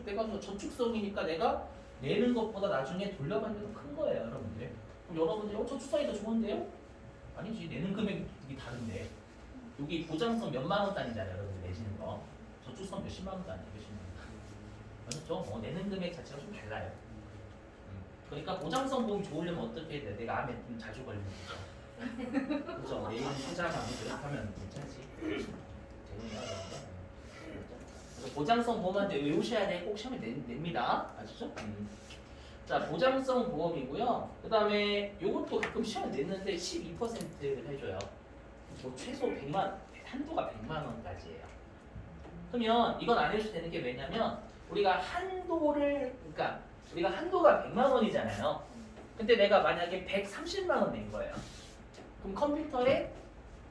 내가 저축성이니까 내가 내는 것보다 나중에 돌려받는 게 더 큰 거예요, 여러분들. 그럼 여러분들이 저축성이 더 좋은데요? 아니지, 내는 금액이 되게 다른데. 여기 보장성 몇만 원 단위잖아요, 여러분들 내시는 거. 저축성 몇십만 원 단위, 몇십만 원. 맞죠? 내는 금액 자체가 좀 달라요. 그러니까 보장성 보험이 좋으려면 어떻게 해야 돼? 내가 암에 좀 자주 걸리는 거죠. 그죠? 내일은 투자하고 그렇다면 괜찮지. 재능이야, 그런가? 그래서 보장성 보험한테 외우셔야 돼. 꼭 시험에 냅니다. 아시죠? 자, 보장성 보험이고요. 그 다음에 요것도 가끔 시험에 냈는데 12%를 해줘요. 뭐 최소 100만, 한도가 100만 원까지예요. 그러면 이건 안 해도 되는 게 왜냐면 우리가 그러니까 우리가 한도가 100만 원이잖아요. 근데 내가 만약에 130만 원 낸 거예요. 그럼 컴퓨터에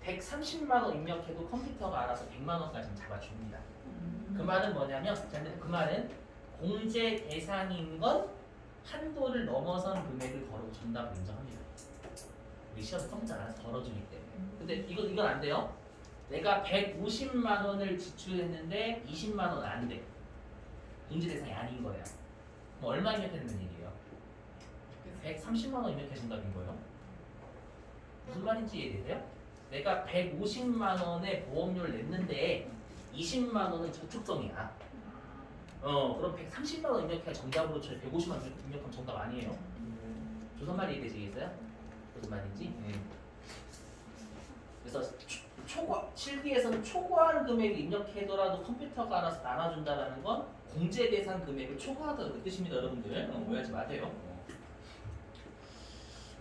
130만 원 입력해도 컴퓨터가 알아서 100만 원까지는 잡아줍니다. 그 말은 뭐냐면 그 말은 공제 대상인 건 한도를 넘어선 금액을 걸어 정답을 인정합니다. 우리 시험에 컴퓨터가 알아서 걸어주기 때문에. 근데 이건 안 돼요. 내가 150만 원을 지출했는데 20만 원 안 돼. 공제 대상이 아닌 거예요. 그럼 얼마 입력했는 얘기예요? 130만 원 입력해 정답인 거예요. 무슨 말인지 이해되세요? 내가 150만 원의 보험료를 냈는데 20만 원은 저축성이야. 그럼 130만 원 입력해야 정답으로 쳐요. 150만 원 입력하면 정답 아니에요. 무슨 말이 되시겠어요? 무슨 말인지? 그래서 실기에서는 초과한 금액을 입력해더라도 컴퓨터가 알아서 나눠준다는 건 공제 대상 금액을 초과하다는 뜻입니다, 여러분들. 오해하지 마세요.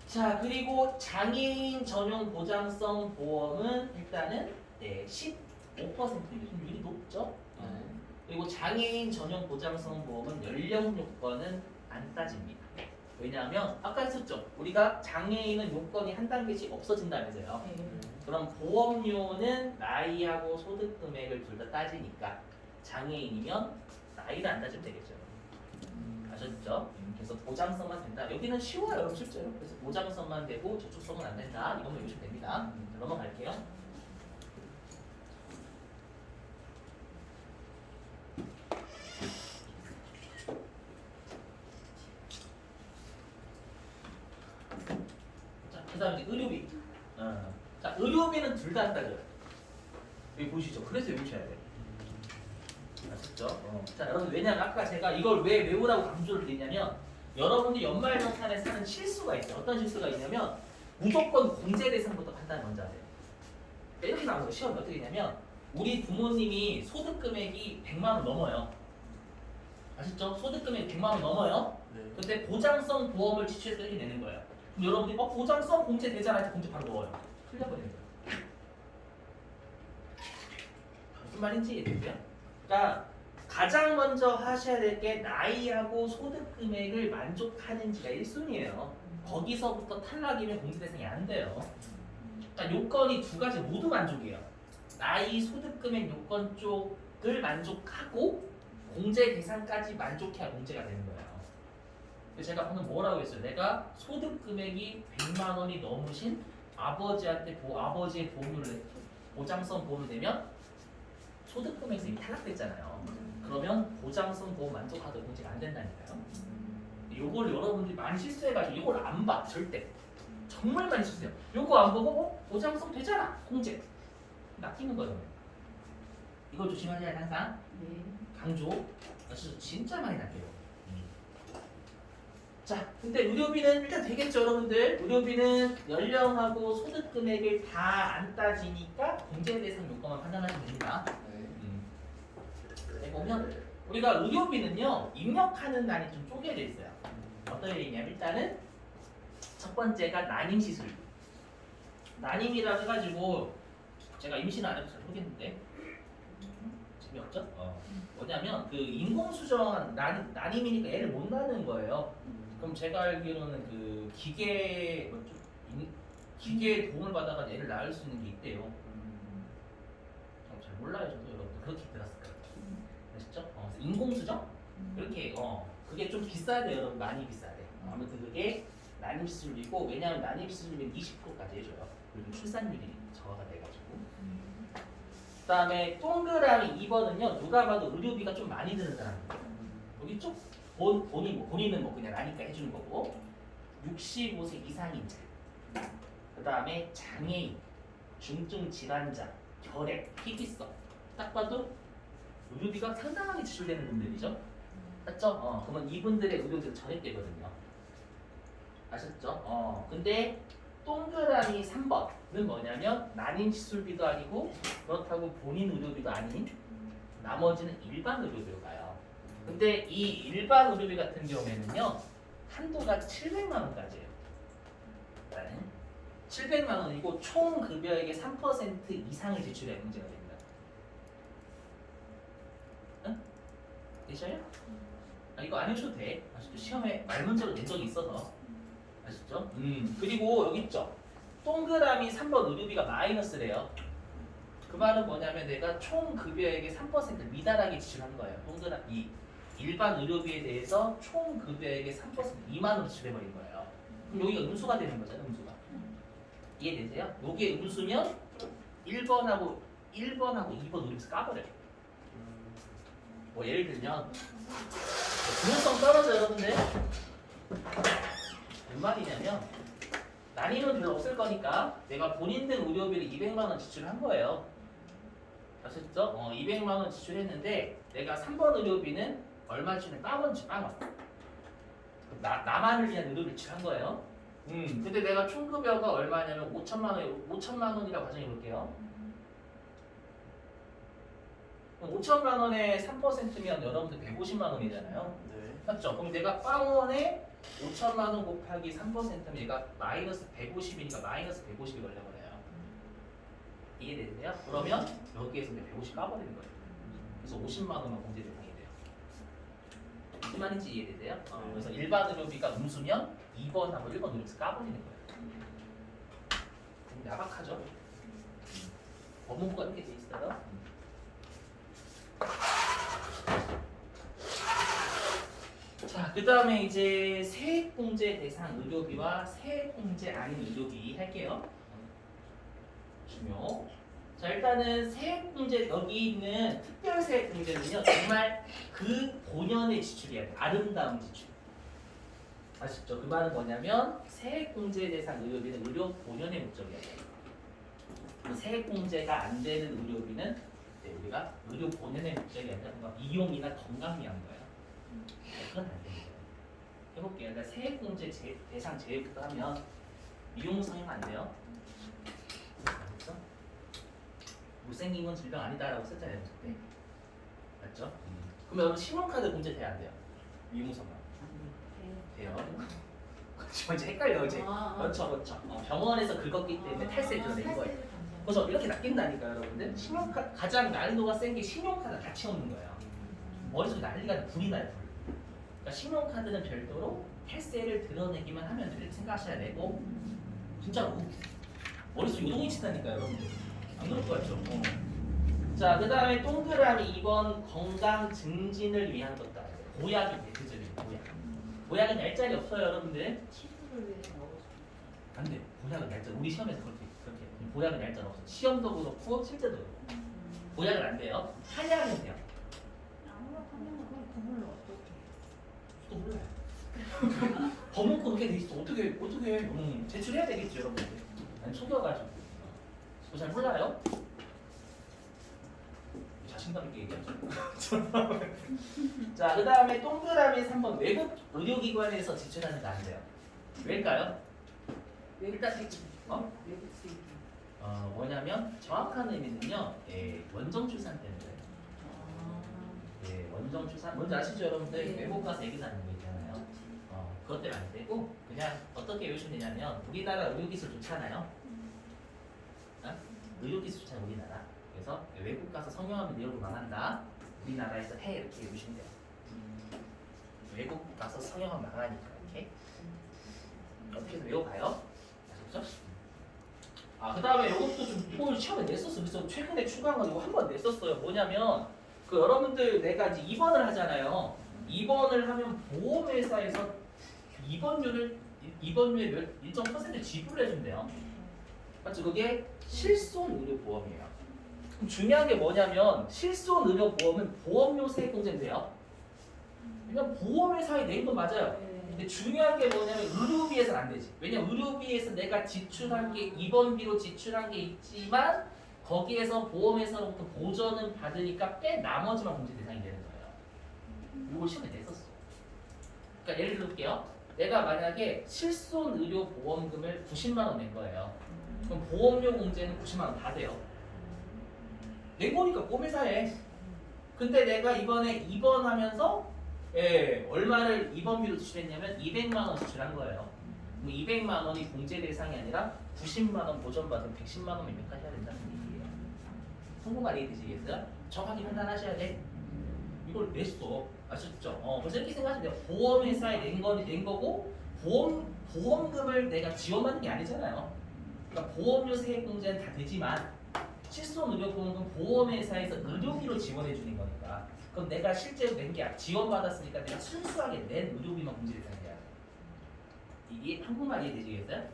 자, 그리고 장애인 전용 보장성 보험은 일단은 15%율이 높죠. 그리고 장애인 전용 보장성 보험은 연령 요건은 안 따집니다. 왜냐하면 아까 했었죠. 우리가 장애인은 요건이 한 단계씩 없어진다면서요. 그럼 보험료는 나이하고 소득 금액을 둘 다 따지니까 장애인이면 나이를 안 따지면 되겠죠. 아셨죠? 그래서 보장성만 된다. 여기는 쉬워요, 실제로. 그래서 보장성만 되고 저축성은 안 된다. 이것만 외우시면 됩니다. 넘어갈게요. 자, 그다음 이제 의료비. 자, 의료비는 둘 다 안 따져요. 여기 보시죠. 그래서 외우셔야 돼요. 아셨죠? 자, 여러분 왜냐면 아까 제가 이걸 왜 외우라고 강조를 드리냐면 여러분들이 연말정산에 사는 실수가 있어요. 어떤 실수가 있냐면 무조건 공제 대상부터 판단을 먼저 하세요. 그러니까 이렇게 나오는 거예요. 시험이 어떻게 되냐면 우리 부모님이 소득 금액이 100만 원 넘어요. 아셨죠? 소득 금액이 100만 원 넘어요. 근데 보장성 보험을 지출해서 이렇게 내는 거예요. 그럼 여러분들이 보장성 공제 되잖아 해서 공제 바로 넣어요. 틀려버리는 거예요. 무슨 말인지 이해되세요? 그러니까 가장 먼저 하셔야 될 게 나이하고 소득 금액을 만족하는지가 1순위예요. 거기서부터 탈락이면 공제 대상이 안 돼요. 그러니까 요건이 두 가지 모두 만족이에요. 나이, 소득 금액 요건 쪽을 만족하고 공제 대상까지 만족해야 공제가 되는 거예요. 제가 방금 뭐라고 했어요? 내가 소득 금액이 100만 원이 넘으신 아버지한테 아버지의 보험료를 보장성 보험을 내면 소득 금액에서 이미 탈락됐잖아요. 그러면 보장성 보험 만족하도 공제가 안 된다니까요. 요걸 여러분들이 많이 실수해가지고 이걸 안 봐. 절대. 정말 많이 실수해요. 요거 안 보고 보장성 되잖아. 공제. 낚이는 거예요. 이거 조심하셔야 돼 항상. 강조. 진짜 많이 낚여요. 자, 근데 의료비는 일단 되겠죠, 여러분들. 의료비는 연령하고 소득 금액을 다 안 따지니까 공제 대상 요건만 판단하시면 됩니다. 보면 우리가 의료비는요 입력하는 난이 좀 쪼개져 있어요. 어떤 얘기냐면 일단은 첫 번째가 난임 시술. 난임이라 해가지고 제가 임신 안 해도 잘 모르겠는데 재미없죠? 뭐냐면 그 인공수정 난임이니까 애를 못 낳는 거예요. 그럼 제가 알기로는 그 기계 기계의 도움을 받아가 애를 낳을 수 있는 게 있대요. 잘 몰라요, 저도 여러분 그렇게 들었을 거예요. 아시죠? 그래서 인공수정 그렇게 그게 좀 비싸대요, 여러분. 많이 비싸대. 아무튼 그게 난임 시술이고 왜냐하면 난임 시술이면 20%까지 해줘요. 그리고 출산율이 저하가 돼가지고. 그다음에 동그라미 2번은요 누가 봐도 의료비가 좀 많이 드는 사람이에요. 여기 쪽 본인은 뭐 그냥 나니까 해주는 거고 65세 이상인 자. 그다음에 장애인, 중증 질환자, 결핵, 희귀성 딱 봐도 의료비가 상당하게 지출되는 분들이죠. 맞죠? 그러면 이분들의 의료비도 전액되거든요. 아셨죠? 근데 동그라미 3번은 뭐냐면 난임 시술비도 아니고 그렇다고 본인 의료비도 아닌 나머지는 일반 의료비로 가요. 근데 이 일반 의료비 같은 경우에는요 한도가 700만 원까지예요. 700만 원이고 총 급여액의 3% 이상을 지출해야 문제가 됩니다. 응? 되셔요? 이거 안 해주셔도 돼. 아시죠? 시험에 말 문제로 낸 적이 있어서. 아시죠? 그리고 여기 있죠. 동그라미 3번 의료비가 마이너스래요. 그 말은 뭐냐면 내가 총 급여액의 3% 미달하게 지출한 거예요. 동그라미 일반 의료비에 대해서 총 급여액의 3% 2만 원 지출해버린 거예요. 그럼 여기가 음수가 되는 거잖아요. 음수가. 이해되세요? 요게 음수면 1번하고 2번 의료비에서 까버려요. 뭐 예를 들면 중요성 떨어져 여러분들. 뭔 말이냐면 난임은 별로 없을 거니까 내가 본인 등 의료비를 200만 원 지출한 거예요. 아셨죠? 200만 원 지출했는데 내가 3번 의료비는 얼마 지출해? 빵원. 나만을 위한 의료비를 지출한 거예요. 근데 내가 총급여가 얼마냐면 5천만 원이라고 가정해 볼게요. 5천만 원에 3%면 여러분들 150만 원이잖아요. 네. 맞죠? 그럼 내가 빵원에 5천만 원 곱하기 3%면 얘가 마이너스 150이니까 마이너스 150이 걸려버려요. 이해되세요? 그러면 여기에서 150 까버리는 거예요. 그래서 50만 원만 공제 대상이 돼요. 무슨 말인지 이해되세요? 그래서 일반 의료비가 음수면 2번하고 1번 의료비에서 까버리는 거예요. 좀 야박하죠? 법무부가 이렇게 돼 있어요. 자, 그 다음에 이제 세액공제 대상 의료비와 세액공제 아닌 의료비 할게요. 중요. 자, 일단은 세액공제 여기 있는 특별세액공제는요 정말 그 본연의 지출이야. 아름다운 지출. 아시죠? 그 말은 뭐냐면 세액공제 대상 의료비는 의료 본연의 목적이야. 세액공제가 안 되는 의료비는 우리가 의료 본연의 목적이 아니라 뭔가 이용이나 건강 위한 거예요. 그건 안 됩니다. 해볼게요. 그러니까 세액공제 대상 제외부터 하면 미용 성형 안 돼요. 맞죠? 못생긴 건 질병 아니다라고 썼잖아요. 그때. 맞죠? 그럼 여러분 신용카드 공제 돼야 안 돼요? 미용 성형 돼요. 그렇죠. 이제 헷갈려 이제. 그렇죠. 병원에서 긁었기 때문에 탈세를 낸 거예요. 그래서 이렇게 낚인다니까 여러분들. 신용카드 가장 난이도가 센 게 신용카드 같이 없는 거예요. 머릿속에 난리가 나 불이 나요. 불. 그러니까 신용카드는 별도로 탈세를 드러내기만 하면 될 생각하셔야 되고 진짜로 머릿속에 요동이 친다니까요 여러분들. 안 그럴 것 같죠? 자, 그 다음에 동그라미 2번 건강 증진을 위한 것다. 보약이 대표적인 보약. 보약은 날짜리 없어요 여러분들. 치료를 위해서 먹을 수 안 돼. 보약은 날짜. 우리 시험에서 그렇게 보약은 날짜가 없어. 시험도 그렇고 실제도 그렇고. 보약은 안 돼요. 한약은 돼요. 아무나 하면 그걸 구분을 어떻게 또 몰라요. 법문 그렇게 돼 있어. 어떻게 제출해야 되겠죠 여러분들. 아니 속여가지고. 그거 잘 몰라요? 자신감 있게 얘기하죠. 자, 그 다음에 동그라미 3번 외국 의료기관에서 지출하는 거 안 돼요. 왜일까요? 일단 외국 수입. 뭐냐면 정확한 의미는요. 원정 출산 때문에. 원정 출산 뭔지 아시죠 여러분들? 네. 외국 가서 애기 낳는 거 있잖아요. 그것 때문에 안 되고 그냥 어떻게 외우시면 되냐면 우리나라 의료기술 좋잖아요. 의료기술 좋잖아요 우리나라. 그래서 외국 가서 성형하면 내 얼굴 망한다. 우리나라에서 해 이렇게 외우시면 돼요. 외국 가서 성형하면 망하니까 이렇게 어떻게 해서 외워가요? 아셨죠? 그 다음에 이것도 좀 이걸 시험에 냈었어. 그래서 최근에 추가한 거 이거 한 번 냈었어요. 뭐냐면 그 여러분들 내가 이제 입원을 하잖아요. 입원을 하면 보험회사에서 입원료의 일정 퍼센트 지불을 해준대요. 맞죠? 그게 실손의료보험이에요. 그럼 중요한 게 뭐냐면 실손의료보험은 보험료 세액공제인데요. 그냥 보험회사에 낸 건 맞아요. 근데 중요한 게 뭐냐면 의료비에서는 안 되지. 왜냐면 의료비에서 내가 지출한 게 입원비로 지출한 게 있지만 거기에서 보험회사로부터 보전은 받으니까 뺀 나머지만 공제 대상이 되는 거예요. 이걸 시험에 냈었어요. 그러니까 예를 들게요. 내가 만약에 실손 의료 보험금을 90만 원 낸 거예요. 그럼 보험료 공제는 90만 원 다 돼요. 낸 거니까 보험회사에. 근데 내가 이번에 입원하면서 얼마를 입원비로 지출했냐면 200만 원 지출한 거예요. 그럼 200만 원이 공제 대상이 아니라 90만 원 보전받으면 110만 원 매매까지 해야 된다는 얘기예요. 성공가 이해되시겠어요? 정확히 판단하셔야 돼. 이걸 냈어. 아셨죠? 그래서 이렇게 생각하시면 돼요. 보험회사에 낸 거고 보험금을 내가 지원받는 게 아니잖아요. 그러니까 보험료 세액 공제는 다 되지만 실손 의료보험금 보험회사에서 의료비로 지원해 주는 거니까 그럼 내가 실제로 낸 게 지원받았으니까 내가 순수하게 낸 의료비만 공제 대상이야. 이게 한국말 이해되시겠어요?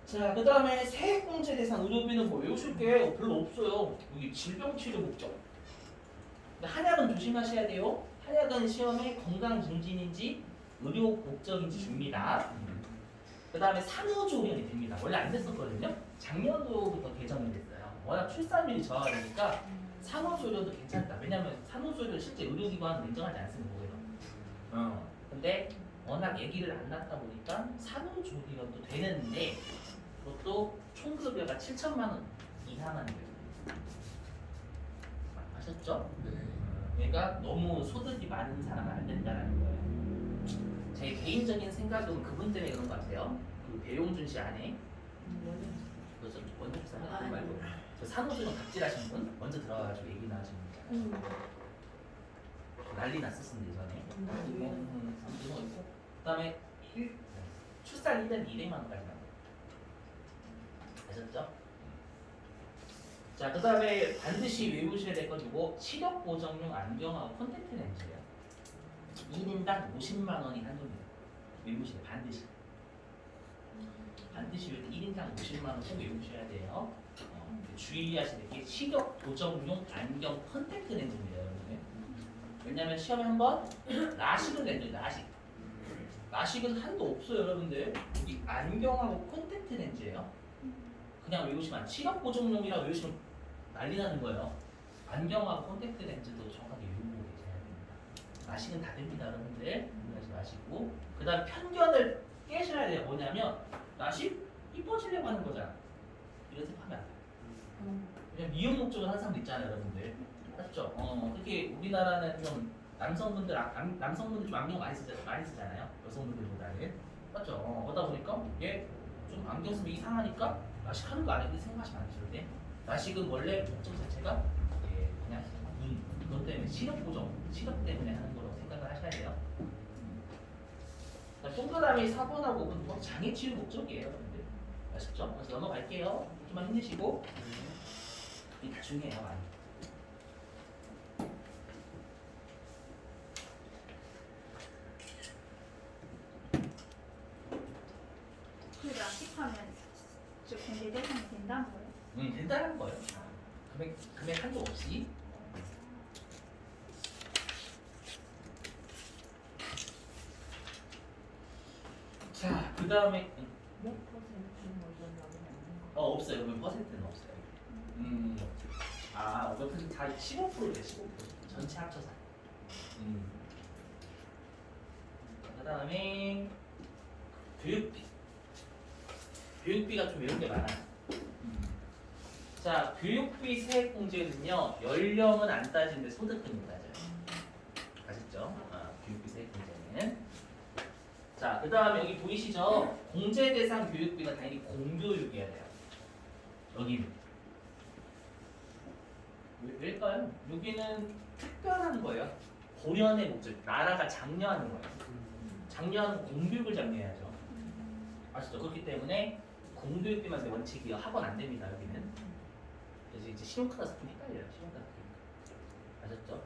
자, 그 다음에 세액 공제 대상 의료비는 뭐 외우실 게 별로 없어요. 여기 질병 치료 목적. 근데 한약은 조심하셔야 돼요. 한약은 시험에 건강 증진인지 의료 목적인지 줍니다. 그 다음에 산후조리원이 됩니다. 원래 안 됐었거든요. 작년도부터 개정이 됐어요. 워낙 출산율이 저하니까 산후조리원도 괜찮다. 왜냐면 산후조리원 실제 의료기관은 인정하지 않습니다. 거기서. 근데 워낙 얘기를 안 낳다 보니까 산후조리원도 되는데 그것도 총급여가 7천만 원 이하만 돼요. 아셨죠? 그러니까 너무 소득이 많은 사람은 안 된다는 거예요. 제 개인적인 생각은 그분 때문에 그런 것 같아요. 그 배용준 씨 안에 그래서 원장사 그 말고 그 산후조리원 갑질하신 분 먼저 들어가가지고 얘기 나하신 분 있잖아요. 난리 났었는데 예전에. 그다음에 출산 1년 200만 원까지 나와요. 아셨죠? 자, 그 다음에 반드시 외우셔야 될 건 이거 시력 보정용 안경하고 콘택트 렌즈예요. 1인당 50만 원이 한도입니다. 외우셔야 돼요. 반드시. 반드시 외울 때 1인당 50만 원 꼭 외우셔야 돼요. 주의하셔야 될 게 시력 보정용 안경 콘택트 렌즈입니다, 여러분. 왜냐면 시험에 한번 라식을 낸대요. 라식은 한도 없어요, 여러분들. 여기 안경하고 콘택트 렌즈예요. 그냥 외우시면 안 돼. 시력 보정용이라 외우시면 난리 나는 거예요. 안경하고 콘택트 렌즈도 정확하게 외우고 계셔야 됩니다. 라식은 다 됩니다, 여러분들. 무리하지 마시고. 그 다음 편견을 깨셔야 돼요. 뭐냐면 라식 이뻐지려고 하는 거잖아. 이런 생각하면 안 돼요. 왜냐면 미용 목적을 하는 사람도 있잖아요, 여러분들. 맞죠? 특히 우리나라는 좀 남성분들 좀 안경 많이 쓰잖아요. 여성분들보다는. 맞죠? 그러다 보니까 얘 좀 안경 쓰면 이상하니까 라식 하는 거 아닌데 생각하시면 안 되죠. 네? 라식은 원래 목적 자체가 그냥 그것 때문에 시력 때문에 하는 거라고 생각을 하셔야 돼요. 동그라미 4번하고 5번 장애 치유 목적이에요. 여러분들. 아셨죠? 그래서 넘어갈게요. 좀만 힘내시고. 이게 다 중요해요, 많이. 그 라식하면 저 공제 대상이 된다는 거예요? 된다는 거예요. 금액 한도 없이. 자, 그 다음에 몇 퍼센트 뭐 이런 거 없어요. 몇 퍼센트는 없어요. 몇 퍼센트 다 15%래, 15%. 전체 합쳐서. 그 다음에 교육비. 교육비가 좀 외운 게 많아요. 자, 교육비 세액 공제는요, 연령은 안 따지는데 소득금이 따져요. 아셨죠? 교육비 세액 공제는. 자, 그 다음에 여기 보이시죠? 공제 대상 교육비가 당연히 공교육이어야 돼요. 여기는. 왜일까요? 여기는 특별한 거예요. 본연의 목적, 나라가 장려하는 거예요. 장려하는 공교육을 장려해야죠. 아시죠? 그렇기 때문에 공교육비만 원칙이요. 학원 안 됩니다, 여기는. 그래서 이제 신용카드에서 좀 헷갈려요. 신용카드. 아셨죠?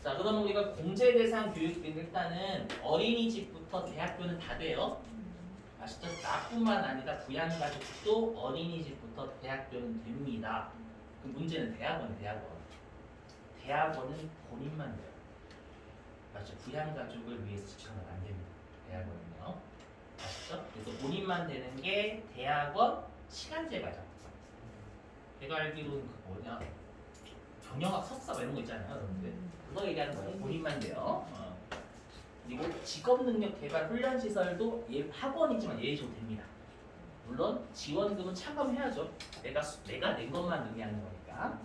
자, 그러면 우리가 공제 대상 교육비는 일단은 어린이집부터 대학교는 다 돼요. 아시죠? 나뿐만 아니라 부양가족도 어린이집부터 대학교는 됩니다. 그 문제는 대학원은 본인만 돼요. 맞죠? 부양가족을 위해서 지출하면 안 됩니다. 대학원은요. 아시죠? 그래서 본인만 되는 게 대학원 시간제 과정. 제가 알기로는 그 뭐냐 경영학 석사 이런 거 있잖아요, 여러분들. 그거 얘기하는 거예요. 본인만 돼요. 그리고 직업능력 개발 훈련 시설도 학원이지만 예외적으로 됩니다. 물론 지원금은 차감해야죠. 내가 낸 것만 의미하는 거니까.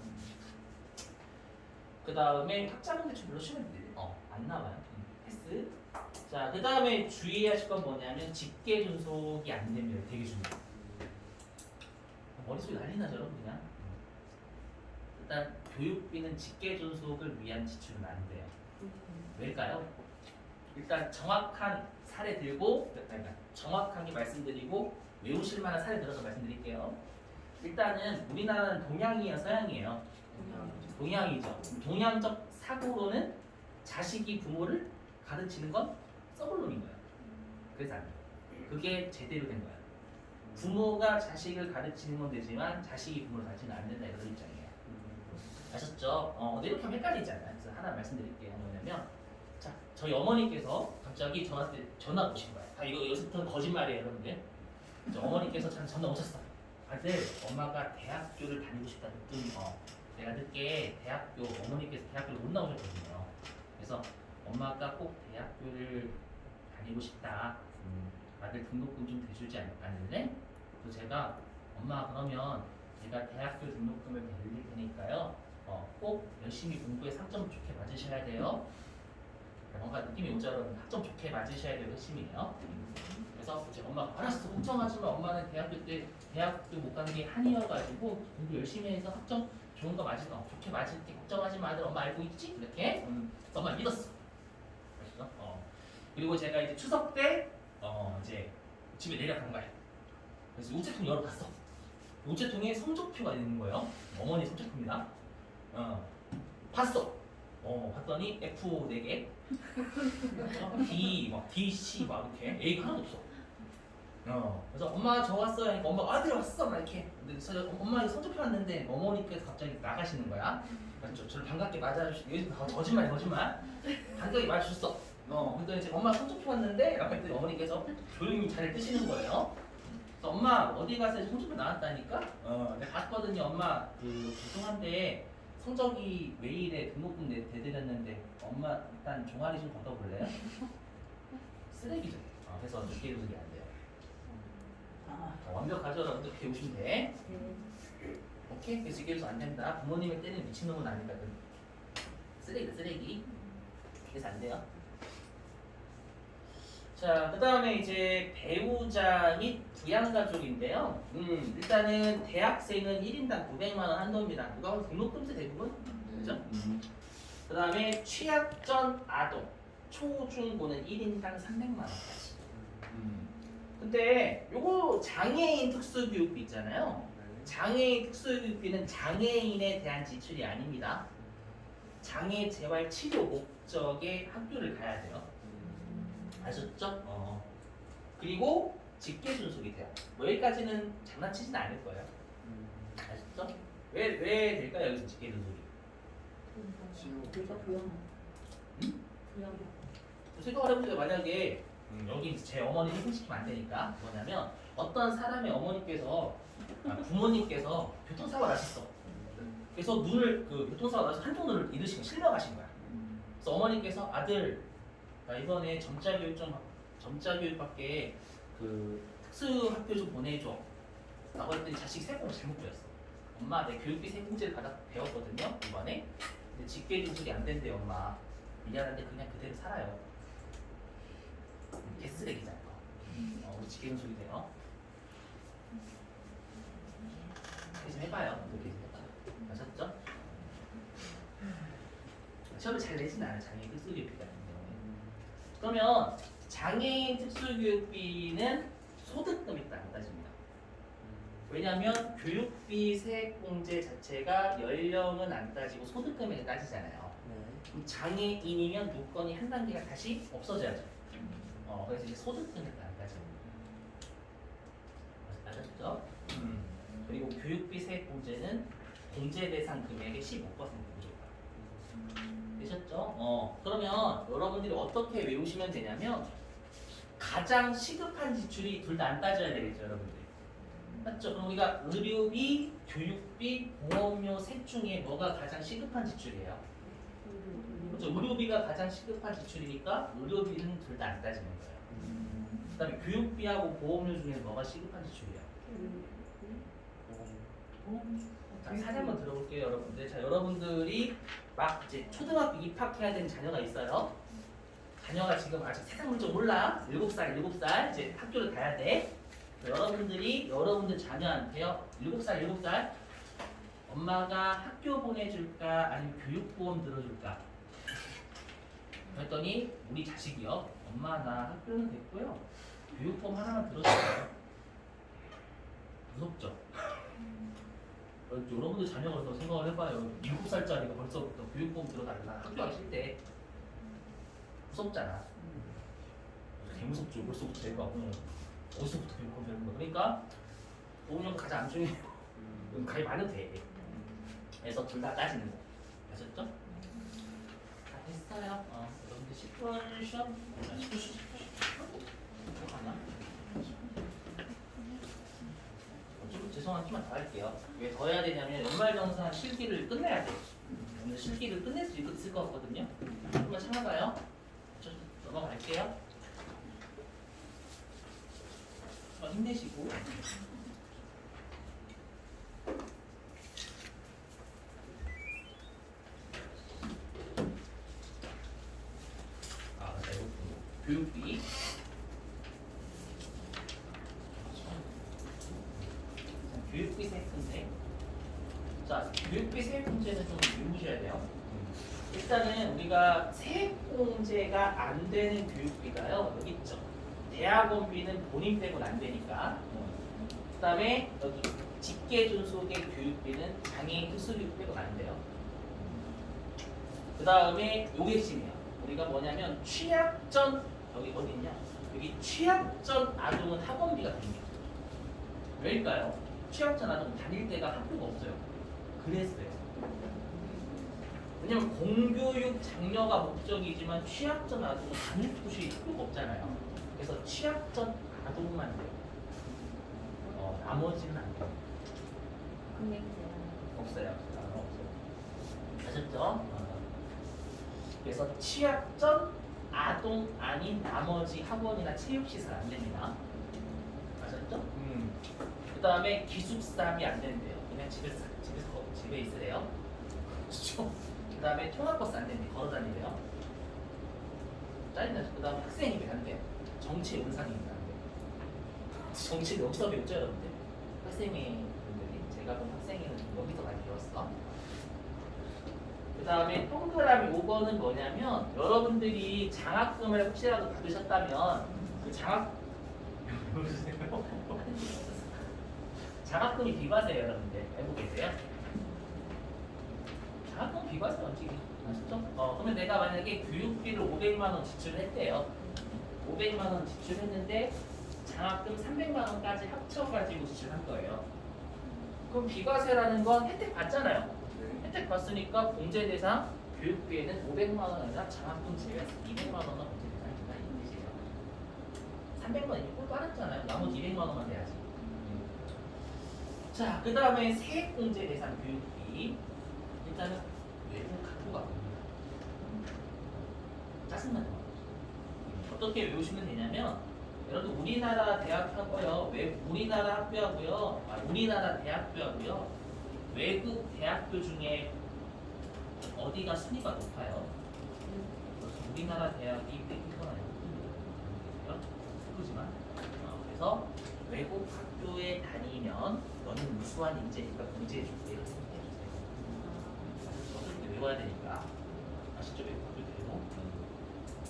그 다음에 학자금 대출 불러주시면 돼요. 안 나와요. 패스. 자, 그 다음에 주의하실 건 뭐냐면 직계 존속이 안 됩니다. 되게 중요해요. 머릿속이 난리 나죠, 여러분 그냥. 일단 교육비는 직계 존속을 위한 지출은 안 돼요. 왜일까요? 일단 정확한 사례 들고, 그러니까 정확하게 말씀드리고 외우실 만한 사례 들어서 말씀드릴게요. 일단은 우리나라는 동양이에요, 서양이에요? 동양이죠. 동양적 사고로는 자식이 부모를 가르치는 건 썩을 놈인 거예요. 그래서 안 돼요. 그게 제대로 된 거예요. 부모가 자식을 가르치는 건 되지만 자식이 부모를 가르치면 안 된다 이런 입장이에요. 아셨죠? 근데 이렇게 하면 헷갈리잖아요. 그래서 하나 말씀드릴게요. 뭐냐면 자, 저희 어머니께서 갑자기 전화 오신 거예요. 이거 여기서부터는 거짓말이에요, 여러분들. 어머니께서 전화 오셨어. 아들, 엄마가 대학교를 다니고 싶다 했더니 내가 늦게 어머니께서 대학교를 못 나오셨거든요. 그래서 엄마가 꼭 대학교를 다니고 싶다. 아들 등록금 좀 대주지 않을래? 그래서 제가 엄마 그러면 제가 대학교 등록금을 대드릴 테니까요. 꼭 열심히 공부에 상점 좋게 맞으셔야 돼요. 뭔가 느낌이 오죠? 여러분. 학점 좋게 맞으셔야 돼요. 핵심이에요. 그래서 제 엄마가 알았어. 걱정하지 마. 엄마는 대학도 못 가는 게 한이어가지고 공부 열심히 해서 학점 좋은 거 좋게 맞을게. 걱정하지 마. 아들 엄마 알고 있지? 이렇게. 그래서 엄마 믿었어. 아시죠? 그리고 제가 이제 추석 때 이제 집에 내려간 거예요. 그래서 우체통 열어봤어. 우체통에 성적표가 있는 거예요. 어머니 성적표입니다. 봤어. 봤더니 F 4개, D, D, C 막 이렇게 A가 하나도 없어. 그래서 엄마 저 왔어요. 하니까 엄마가 아들 왔어 막 이렇게. 근데 엄마가 성적표 왔는데 어머니께서 갑자기 나가시는 거야. 그래서 저를 반갑게 맞아주시고 여기서 거짓말. 반갑게 맞아주셨어. 근데 이제 엄마 성적표 왔는데 라고 했더니 어머니께서 조용히 잘 뜨시는 거예요. 그래서 엄마 어디 가서 성적표 나왔다니까? 내가 봤거든요. 엄마 죄송한데 성적이 왜 이래 등록금 대드렸는데 엄마 일단 종아리 좀 걷어볼래요? 쓰레기죠. 그래서 직계 존속이 안 돼요. 완벽하죠? 여러분들 배우시면 돼. 오케이? 그래서 직계 존속 안 된다. 부모님을 때리는 미친놈은 아니다. 쓰레기다 쓰레기. 그래서 안 돼요. 자, 그 다음에 이제 배우자 및 부양가족인데요. 일단은 대학생은 1인당 900만 원 한도입니다. 누가 등록금세 대부분? 그죠? 그 다음에 취약전 아동, 초중고는 1인당 300만 원까지. 근데 요거 장애인 특수교육비 있잖아요. 장애인 특수교육비는 장애인에 대한 지출이 아닙니다. 장애 재활 치료 목적의 학교를 가야 돼요. 아셨죠? 그리고 직계 존속이 돼요. 여기까지는 장난치진 않을 거예요. 아셨죠? 왜 될까요? 여기서 직계 존속이? 생각을 해보세요. 만약에 여기 제 어머니 희생시키면 안 되니까 뭐냐면 어떤 사람의 부모님께서 교통사고가 나셨어. 그래서 교통사고가 나서 한쪽 눈을 잃으시고 실명하신 거야. 그래서 어머니께서 아들 나 이번에 점자교육밖에 특수학교 좀 보내줘 라고 했더니 자식이 세공을 잘못 배웠어. 엄마 내 교육비 세공제를 배웠거든요 이번에. 근데 직계 존속이 안 된대요 엄마. 미안한데 그냥 그대로 살아요. 개쓰레기잖아요. 우리 직계 존속이 돼요. 이렇게 좀 해봐요. 이렇게 좀 해봐요. 아셨죠? 시험을 잘 내지는 않아요. 장애인 특수교육비 같은 경우에. 그러면 장애인 특수교육비는 소득금이 안 따집니다. 왜냐하면 교육비 세액공제 자체가 연령은 안 따지고 소득금액을 따지잖아요. 그럼 장애인이면 요건이 한 단계가 다시 없어져야죠. 그래서 이제 소득금액을 안 따집니다. 아셨죠? 그리고 교육비 세액공제는 공제 대상 금액의 15% 부족합니다. 되셨죠? 그러면 여러분들이 어떻게 외우시면 되냐면 가장 시급한 지출이 둘 다 안 따져야 되겠죠, 여러분들. 맞죠? 그럼 우리가 의료비, 교육비, 보험료 셋 중에 뭐가 가장 시급한 지출이에요? 그렇죠? 의료비가 가장 시급한 지출이니까 의료비는 둘 다 안 따지는 거예요. 그다음에 교육비하고 보험료 중에 뭐가 시급한 지출이에요? 자, 사례 한번 들어볼게요, 여러분들. 자, 여러분들이 막 이제 초등학교 입학해야 되는 자녀가 있어요. 자녀가 지금 아직 세상 물정 몰라. 7살 이제 학교를 가야 돼. 여러분들이 여러분들 자녀한테요. 7살 엄마가 학교 보내줄까 아니면 교육보험 들어줄까? 그랬더니 우리 자식이요. 엄마 나 학교는 됐고요. 교육보험 하나만 들어줄까요? 무섭죠? 여러분들 자녀가 더 생각을 해봐요. 7살짜리가 벌써부터 교육보험 들어달라. 학교 가기 싫대. 무섭잖아. 되게 무섭죠. 벌써부터 내가 어디서부터 교육보험 되는 거야. 그러니까 보험료가 가장 안 중요해요. 가입 안 해도 돼. 그래서 둘 다 따지는 거. 아셨죠? 다 됐어요. 여러분들 10분 시험? 10분 시험? 하나? 좀 죄송한 티만 더 할게요. 왜 더 해야 되냐면 연말정산 실기를 끝내야 돼. 오늘 실기를 끝낼 수 있을 것 같거든요. 한번 참아봐요. 저 넘어갈게요. 힘내시고. 교육비. 교육비 세액문제. 자, 교육비 세액문제는 좀 외우셔야 돼요. 일단은 우리가 세액공제가 안 되는 교육비가요. 여기 있죠. 대학원비는 본인 빼고는 안 되니까. 그 다음에 여기 직계존속의 교육비는 장애인 특수교육 빼고는 안 돼요. 그 다음에 요게 심해요. 우리가 뭐냐면 취약전 여기 어디 있냐? 여기 취약전 아동은 학원비가 됩니다. 왜일까요? 취약전 아동 다닐 때가 학교가 없어요. 그랬어요. 왜냐면 공교육 장려가 목적이지만 취약전 아동은 다닐 곳이 학교가 없잖아요. 그래서 취약전 아동만 돼요. 나머지는 안 돼요. 금액이 없어요. 없어요. 아셨죠? 그래서 취약전 아동 아닌 나머지 학원이나 체육시설 안 됩니다. 아셨죠? 그 다음에 기숙사비 안 된대요. 그냥 집에 있으래요. 그렇죠? 그 다음에 통학버스 안 된대. 걸어 다니래요. 짜증나죠? 그 다음에 학생회비 안 돼요. 정치 은상회비 안 돼요. 정치를 여기서 배웠죠, 여러분들? 학생회 분들이 제가 본 학생회는 여기서 많이 배웠어. 그 다음에 동그라미 5번은 뭐냐면 여러분들이 장학금을 혹시라도 받으셨다면 그 장학금이 비과세예요, 여러분들. 알고 계세요? 장학금 비과세 원칙이 아시죠? 그러면 내가 만약에 교육비를 500만 원 지출을 했대요. 500만 원 지출했는데 장학금 300만 원까지 합쳐가지고 지출한 거예요. 그럼 비과세라는 건 혜택 받잖아요. 혜택 받으니까 공제 대상 교육비에는 500만 원 아니라 장학금 제외해서 200만 원은 공제 대상이다 이 뜻이에요. 300만 원이 꼴 빠졌잖아요. 나머지 200만 원만 내야지. 자, 그 다음에 세액 공제 대상 교육비. 일단은 외국 학부가 짜증나는 거예요. 어떻게 외우시면 되냐면 여러분 우리나라 대학하고요, 우리나라 학교하고요, 우리나라 대학교하고요, 외국 대학교 중에 어디가 순위가 높아요? 우리나라 대학이 빼기잖아요. 슬프지만 그래서 외국 학교에 다니면 너는 우수한 인재니까 공제해줄게 이렇게 생각해주세요. 어떻게 외워야 되니까 아시죠? 외국 학교 되고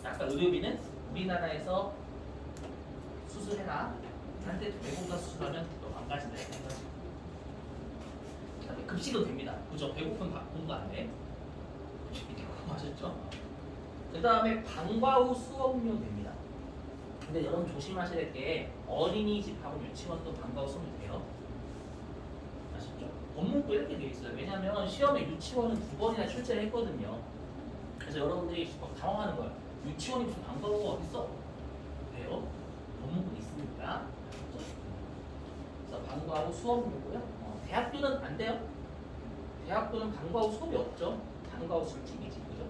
아까 의료비는 우리나라에서 수술해라. 한데 외국 가서 수술하면 또 안 가진다 생각하시고. 급식은 됩니다. 그죠? 배고픈 공부 안 돼. 급식이 되고 아셨죠? 그 다음에 방과 후 수업료 됩니다. 근데 여러분 조심하셔야 될 게 어린이집하고 유치원도 방과 후 수업료 돼요. 아셨죠? 법문구 이렇게 되어 있어요. 왜냐하면 시험에 유치원은 2번이나 출제를 했거든요. 그래서 여러분들이 당황하는 거예요. 유치원이 무슨 방과 후가 어딨어? 돼요? 법문구 있습니다. 그래서 그래서 방과 후 수업은 오고요. 대학교는 안 돼요. 대학교는 방과 후 수업이 없죠. 방과 후 술집이지, 그죠?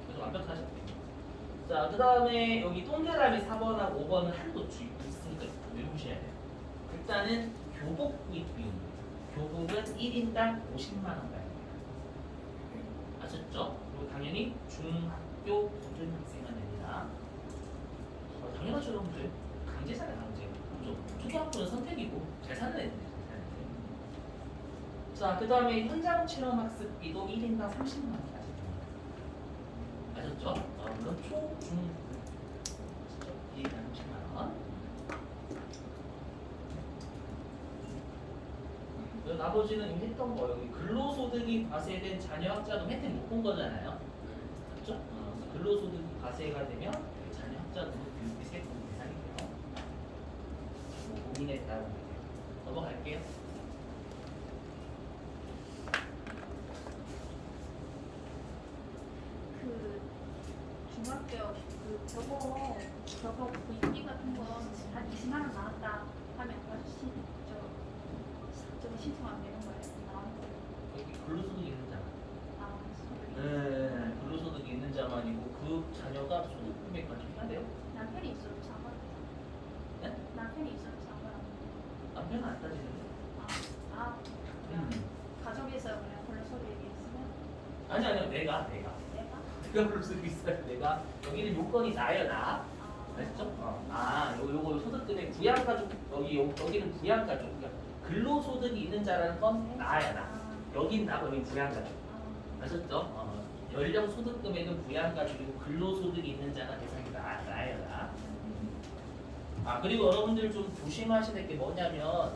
그래서 완벽하죠. 자, 그 다음에 여기 동그라미 4번하고 5번은 한도 주의 있으니까 외우셔야 돼요. 일단은 교복 및 비용. 교복은 1인당 50만 원 가입니다. 아셨죠? 그리고 당연히 중학교 고등학생은 됩니다. 당연하죠, 여러분들. 강제잖아요, 강제. 그죠? 초등학교는 선택이고 잘 사는 애들. 자, 그 다음에 현장 체험 학습비도 1인당 30만 원까지 됩니다. 아셨죠? 물론 초, 중, 1인당 30만 원. 나머지는 이미 했던 거 여기 근로소득이 과세된 자녀 학자금 혜택 못 본 거잖아요. 그렇죠? 그래서 근로소득이 과세가 되면 자녀 학자금은 교육비 세금 대상이 돼요. 뭐 고민에 따라 넘어갈게요. 그 중학교 그 저거 구입비 같은 거한 20만 원 나왔다 하면 저거 신청하면 되는 거예요? 나오는 거예요? 여기 근로소득이 있는 자만. 아, 네, 근로소득이 있는 자만이고 그 자녀가 소득 금액만 좀 해야 돼요. 남편이 있어도 상관없어요. 네? 남편이 있어도 상관없어요. 남편은 안 따지는데. 그냥 가족에서 그냥 근로소득 얘기했으면 아니요, 내가 근로소득이 있어요. 내가 여기는 요건이 나예요, 나. 알았죠? 요거 소득금의 부양가족 여기는 부양가족. 그러니까 근로소득이 있는 자라는 건 나야, 나. 여긴 나고 여기 부양가족. 아셨죠? 연령 소득 금액은 부양가족이고 근로소득이 있는 자가 대상이 나예요, 나. 그리고 여러분들 좀 조심하셔야 될 게 뭐냐면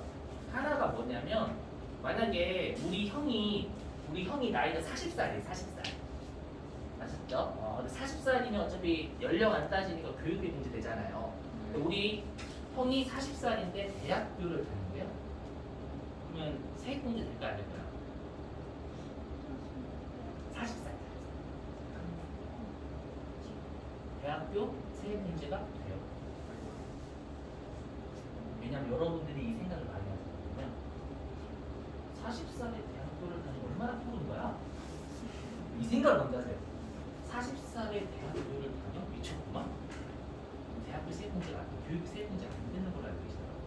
하나가 뭐냐면 만약에 우리 형이 나이가 40살이에요, 40살. 아셨죠? 근데 40살이면 어차피 연령 안 따지니까 교육비 문제 되잖아요. 우리 형이 40살인데 대학교를 다니고요. 그러면 세액공제 될까 안 될까요? 40살. 대학교 세액공제가 돼요. 왜냐면 여러분들이 이 생각을 많이 하시거든요. 40살에 대학교를 다니면 얼마나 푸른 거야? 이 생각을 먼저 하세요. 40살에 대학교를 다녀? 미쳤구만? 대학교 세액공제가 교육 세액공제가 안 되는 걸로 알고 계시더라고요.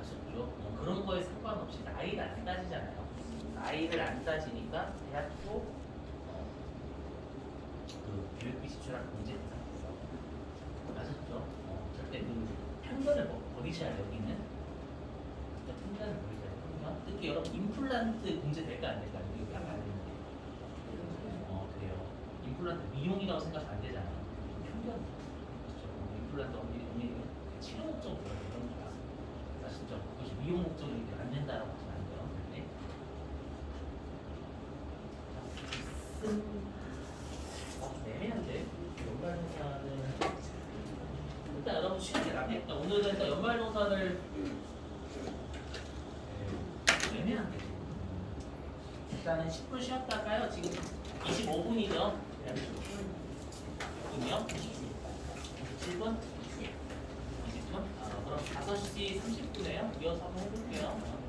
아셨죠? 그런 거에 상관없이 나이를 안 따지잖아요. 나이를 안 따지니까 대학교 그 교육비 지출한 공제 대상에서 아셨죠? 절대 그 편견을 버리셔야 돼요. 여기는 진짜 편견을 버리셔야 돼요. 편견. 특히 여러분 임플란트 공제 될까 안 될까? 이거 약간 안 되는데. 돼요. 임플란트 미용이라고 생각하면 안 되잖아요. 편견. 그렇죠? 임플란트 언니 치료 목적으로 이런 줄 알았어요. 아시죠? 그것이 미용 목적으로 이렇게 안 된다라고 하시면 안 돼요. 네. 애매한데 연말정산은 일단 여러분 시간이 남겠다. 오늘은 일단 연말정산을 애매한데 일단은 10분 쉬었다가요. 지금 25분이죠. 5분이요? 27분? 20분? 그럼 5시 30분에요. 이어서 한번 해볼게요.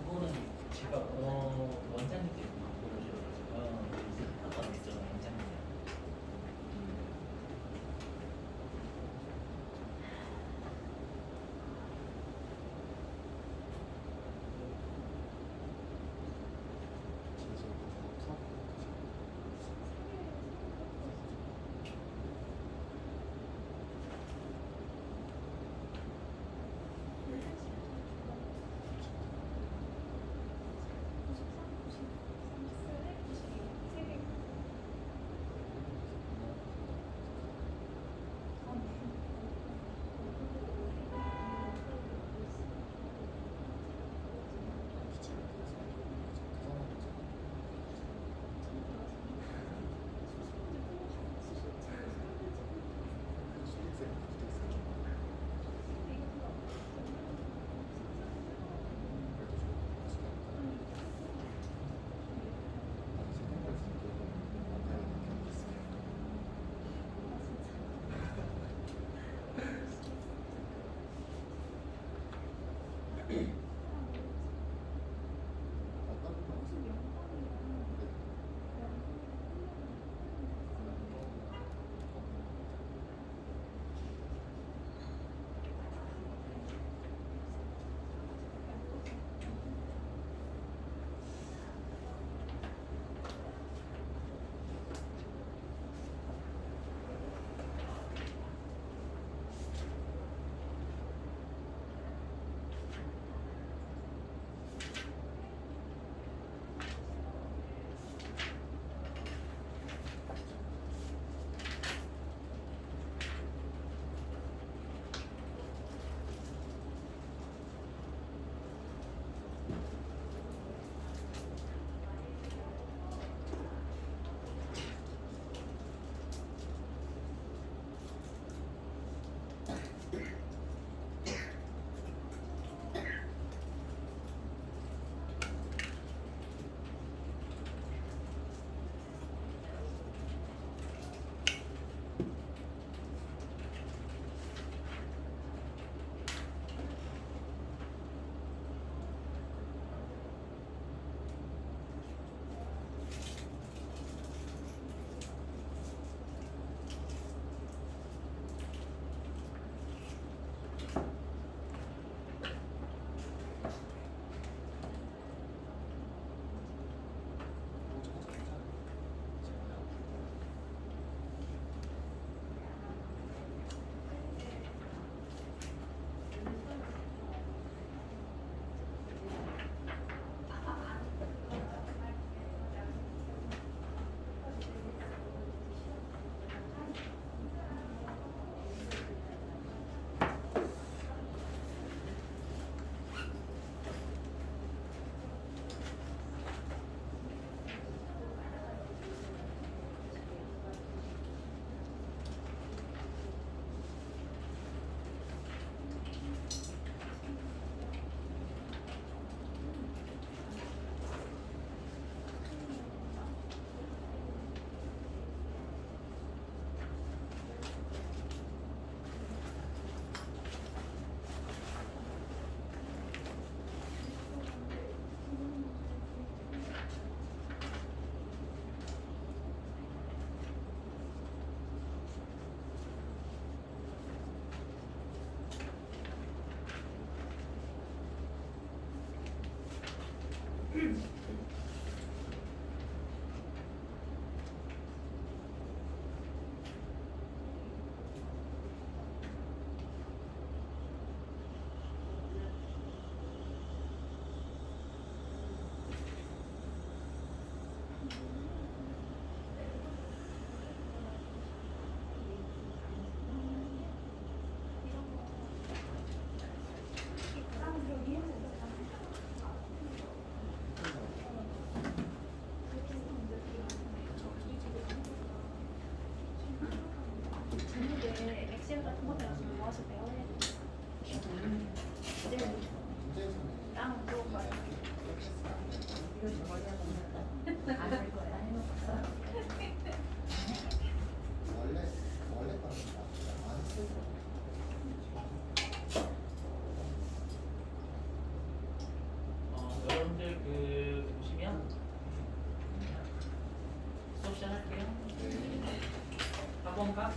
이거는 제가 원장님께 보여주셔가지고 한번 있죠 원장님.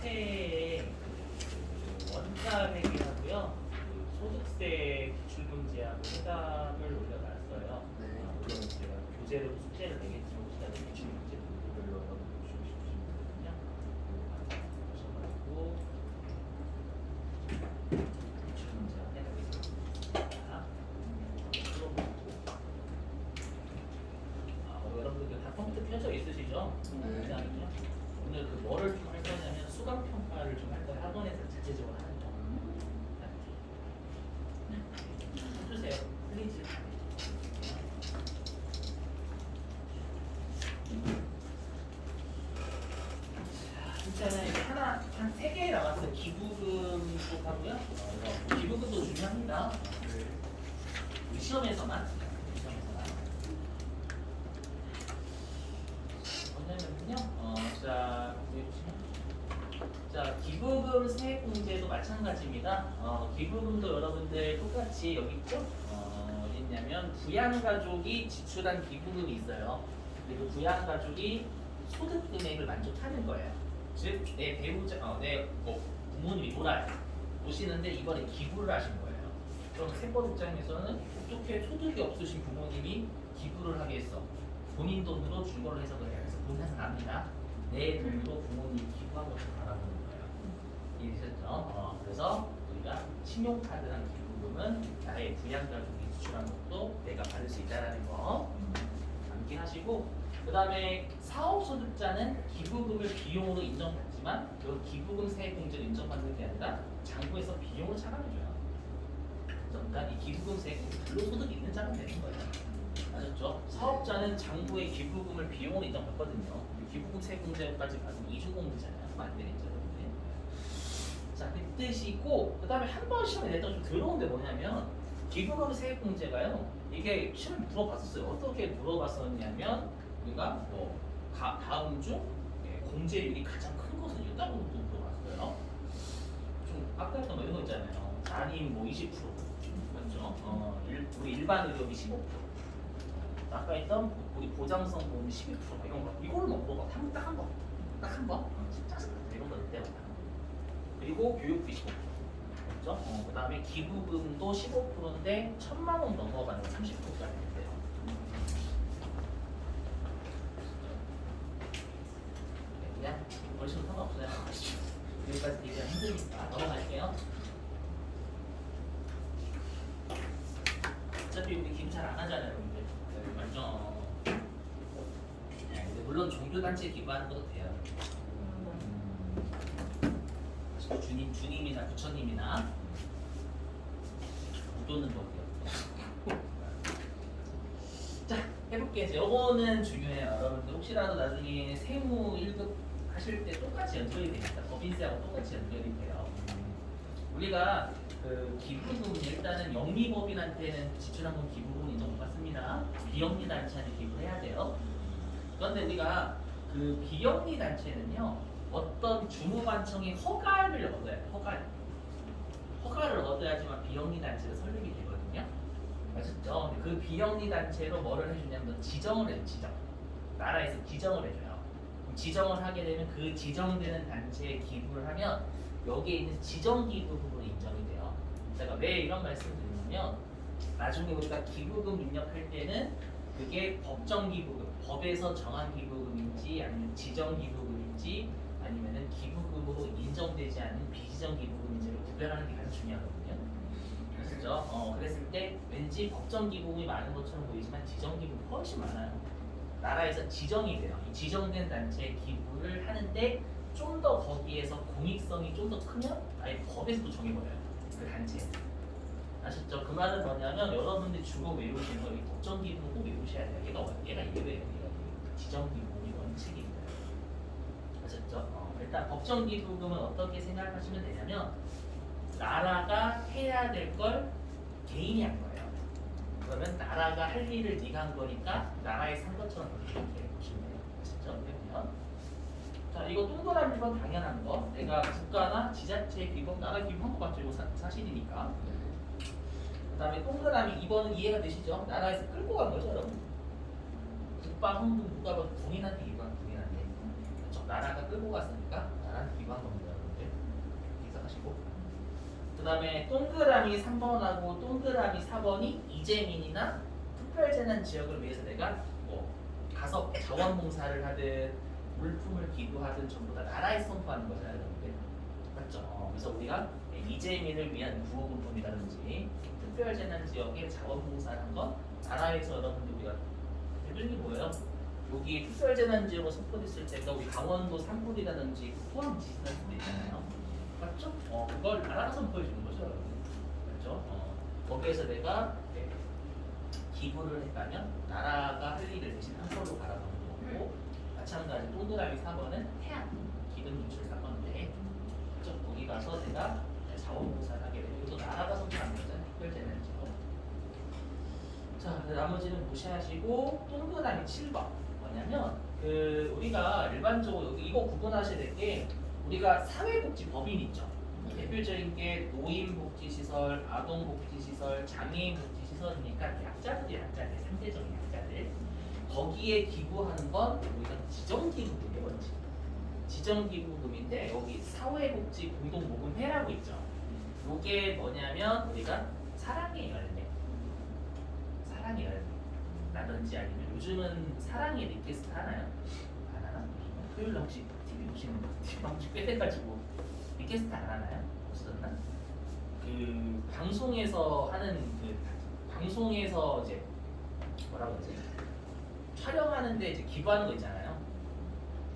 앞에 그 원가 회계하고요. 그 소득세 기출문제하고 해답을 올려놨어요. 물론 제가 교재로 숙제를 내겠지만 혹시나 기출문제 부분별로 여러분들 보시면 되거든요. 보셔가지고 기출문제 해보겠습니다. 여러분들 다 컴퓨터 켜져 있으시죠? 굉장히요. 오늘 그 뭐를 좀 할 거냐면 수강 평가를 좀 할 거예요. 학원에서 자체적으로 하는 거. 해주세요. 플리즈. 일단은 이제 하나 한 3개 나왔어요. 기부금 쪽하고요. 기부금도 중요합니다. 우리 시험에서만. 뭐냐면요. 자, 기부금 세액공제도 마찬가지입니다. 기부금도 여러분들 똑같이 여기 있죠? 어디 있냐면 부양가족이 지출한 기부금이 있어요. 그리고 부양가족이 소득 금액을 만족하는 거예요. 즉, 내 배우자, 부모님이 돌아요. 오시는데 이번에 기부를 하신 거예요. 그럼 세법 입장에서는 어떻게 소득이 없으신 부모님이 기부를 하겠어? 본인 돈으로 준 걸로 해석을 해요. 그래서 본사에서 납니다. 내 돈으로 부모님이 기부한 것을 바라보는 거예요. 이해되셨죠? 그래서 우리가 신용카드랑 기부금은 나의 부양가족이 지출한 것도 내가 받을 수 있다는 거 암기하시고, 그 다음에 사업소득자는 기부금을 비용으로 인정받지만 그 기부금 세액공제를 인정받는 게 아니라 장부에서 비용을 차감해줘요. 그러니까 이 기부금 세액공제 근로소득이 있는 자는 되는 거예요. 아셨죠? 사업자는 장부에 기부금을 비용으로 인정받거든요. 기부금 세액공제까지 받으면 이중공제잖아요. 그럼 안 되겠죠, 여러분들. 자, 그 뜻이고, 그 다음에 한 번 시험에 냈던 좀 더러운데 뭐냐면 기부금 세액공제가요. 이게 시험에 물어봤었어요. 어떻게 물어봤었냐면 우리가 다음 중 공제율이 가장 큰 것은 있다고 물어봤어요. 좀 아까 했던 뭐 이런 거 있잖아요. 잔임 뭐 20%, 맞죠? 우리 일반 의료비 15%. 아까 했던 우리 보장성 보험 12% 이런 거, 이거를 뭐 물어봐. 딱 한 번. 십자수 이런 거 때문에. 그리고 교육비 15%. 그렇죠? 그 다음에 기부금도 15%인데 1,000만 원 넘어가는 30%까지 된대요. 그냥 벌써는 상관없어요. 여기까지 되기가 힘드니까 넘어갈게요. 어차피 우리 기부 잘 안 하잖아요, 여러분들. 맞죠? 근데 물론 종교단체에 기부하는 것도 돼요. 주님이나 부처님이나 무도는 거고요. 자, 해볼게요. 요거는 중요해요. 여러분들 혹시라도 나중에 세무 1급 하실 때 똑같이 연결이 됩니다. 법인세하고 똑같이 연결이 돼요. 우리가 그 기부금 일단은 영리법인한테는 지출한 건 기부금 인정받습니다. 비영리 단체한테 기부해야 돼요. 그런데 우리가 그 비영리 단체는요. 어떤 주무관청의 허가를 얻어야 돼요. 허가를 얻어야지만 비영리 단체가 설립이 되거든요. 아셨죠? 근데 그 비영리 단체로 뭐를 해주냐면 지정을 해요. 나라에서 지정을 해줘요. 지정을 하게 되면 그 지정되는 단체에 기부를 하면 여기에 있는 지정기부금으로 인정이 돼요. 제가 왜 이런 말씀을 드리냐면 나중에 우리가 기부금 입력할 때는 그게 법정기부금, 법에서 정한 기부금인지 아니면 지정기부금인지 아니면은 기부금으로 인정되지 않은 비지정 기부금인지를 구별하는 게 가장 중요하거든요. 아시죠? 그랬을 때 왠지 법정 기부금이 많은 것처럼 보이지만 지정 기부금이 훨씬 많아요. 나라에서 지정이 돼요. 이 지정된 단체에 기부를 하는데 좀 더 거기에서 공익성이 좀 더 크면 아예 법에서도 정해버려요. 그 단체. 아시죠? 그 말은 뭐냐면 여러분들이 주로 외우시는 거, 이 법정 기부금 꼭 외우셔야 돼요. 얘가 예외예요. 지정 기부금이 원칙입니다. 아셨죠? 일단 법정 기부금은 어떻게 생각하시면 되냐면 나라가 해야 될 걸 개인이 한 거예요. 그러면 나라가 할 일을 네가 한 거니까 나라에 산 것처럼 이렇게 보시면 돼요. 아시죠? 그러면 자, 이거 동그라미 1번 당연한 거. 내가 국가나 지자체 기부, 나라 기부한 거 맞죠? 이거 사실이니까. 그 다음에 동그라미 2번은 이해가 되시죠? 나라에서 끌고 간 거죠, 여러분. 국방, 헌금 누가 봐도 군인한테 기부한 군인한테. 그렇죠? 나라가 끌고 갔으니까 나라한테 기부한 겁니다. 마시고. 그 다음에 동그라미 3번하고 동그라미 4번이 이재민이나 특별재난 지역을 위해서 내가 뭐 가서 자원봉사를 하든 물품을 기부하든 전부 다 나라에 선포하는 거잖아요. 여러분들. 맞죠? 그래서 우리가 이재민을 위한 구호금품이라든지 특별재난 지역에 자원봉사를 한 건 나라에서 여러분들 우리가 해주는 게 뭐예요? 여기 특별재난지역으로 선포됐을 때 우리 강원도 산불이라든지 포항 지진 같은 데 있잖아요. 맞죠? 그걸 나라가 선포해 주는 거죠, 여러분. 맞죠? 거기에서 내가 기부를 했다면 나라가 할 일을 대신 한 걸로 바라보는 거고, 마찬가지 동그라미 4번은 태안 기름 유출 사건인데, 그죠? 거기 가서 내가 자원봉사를 하게 되고, 이것도 나라가 선포하는 거잖아요. 특별재난지역. 자, 나머지는 무시하시고 동그라미 7번 뭐냐면 우리가 일반적으로 여기 이거 구분하셔야 될 게 우리가 사회복지법인 있죠. 대표적인 게 노인복지시설, 아동복지시설, 장애인복지시설이니까 약자들이 상대적인 약자들 거기에 기부하는 건 우리가 지정기부금이에요. 원칙. 지정기부금인데 여기 사회복지 공동모금회라고 있죠. 이게 뭐냐면 우리가 사랑의 열매 사랑의 열매라든지 아니면 요즘은 사랑의 리퀘스트 하나요? 안 하나? 토요일에 혹시 TV 보시는 거? TV 혹시 꽤 돼가지고 리퀘스트 안 하나요? 없었나? 그 방송에서 하는 방송에서 이제 뭐라고 하지? 촬영하는데 이제 기부하는 거 있잖아요.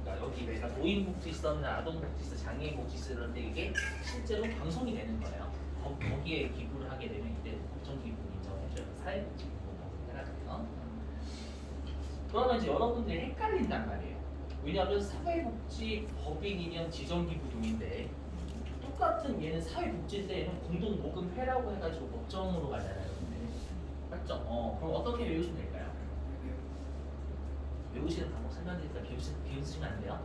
그러니까 여기 내가 노인복지시설이나 아동복지시설, 장애인복지시설인데 이게 실제로 방송이 되는 거예요. 거기에 기부를 하게 되면 이때 국정기부 인정해줘요. 사회복지. 그러면 이제 여러분들이 헷갈린단 말이에요. 왜냐하면 사회복지법인이면 지정기부금인데 똑같은 얘는 사회복지인데 얘는 공동모금회라고 해가지고 법정으로 가잖아요. 여러분들. 맞죠? 그럼 어떻게 외우시면 될까요? 외우시는 방법 설명드릴까? 비우시면 안 돼요?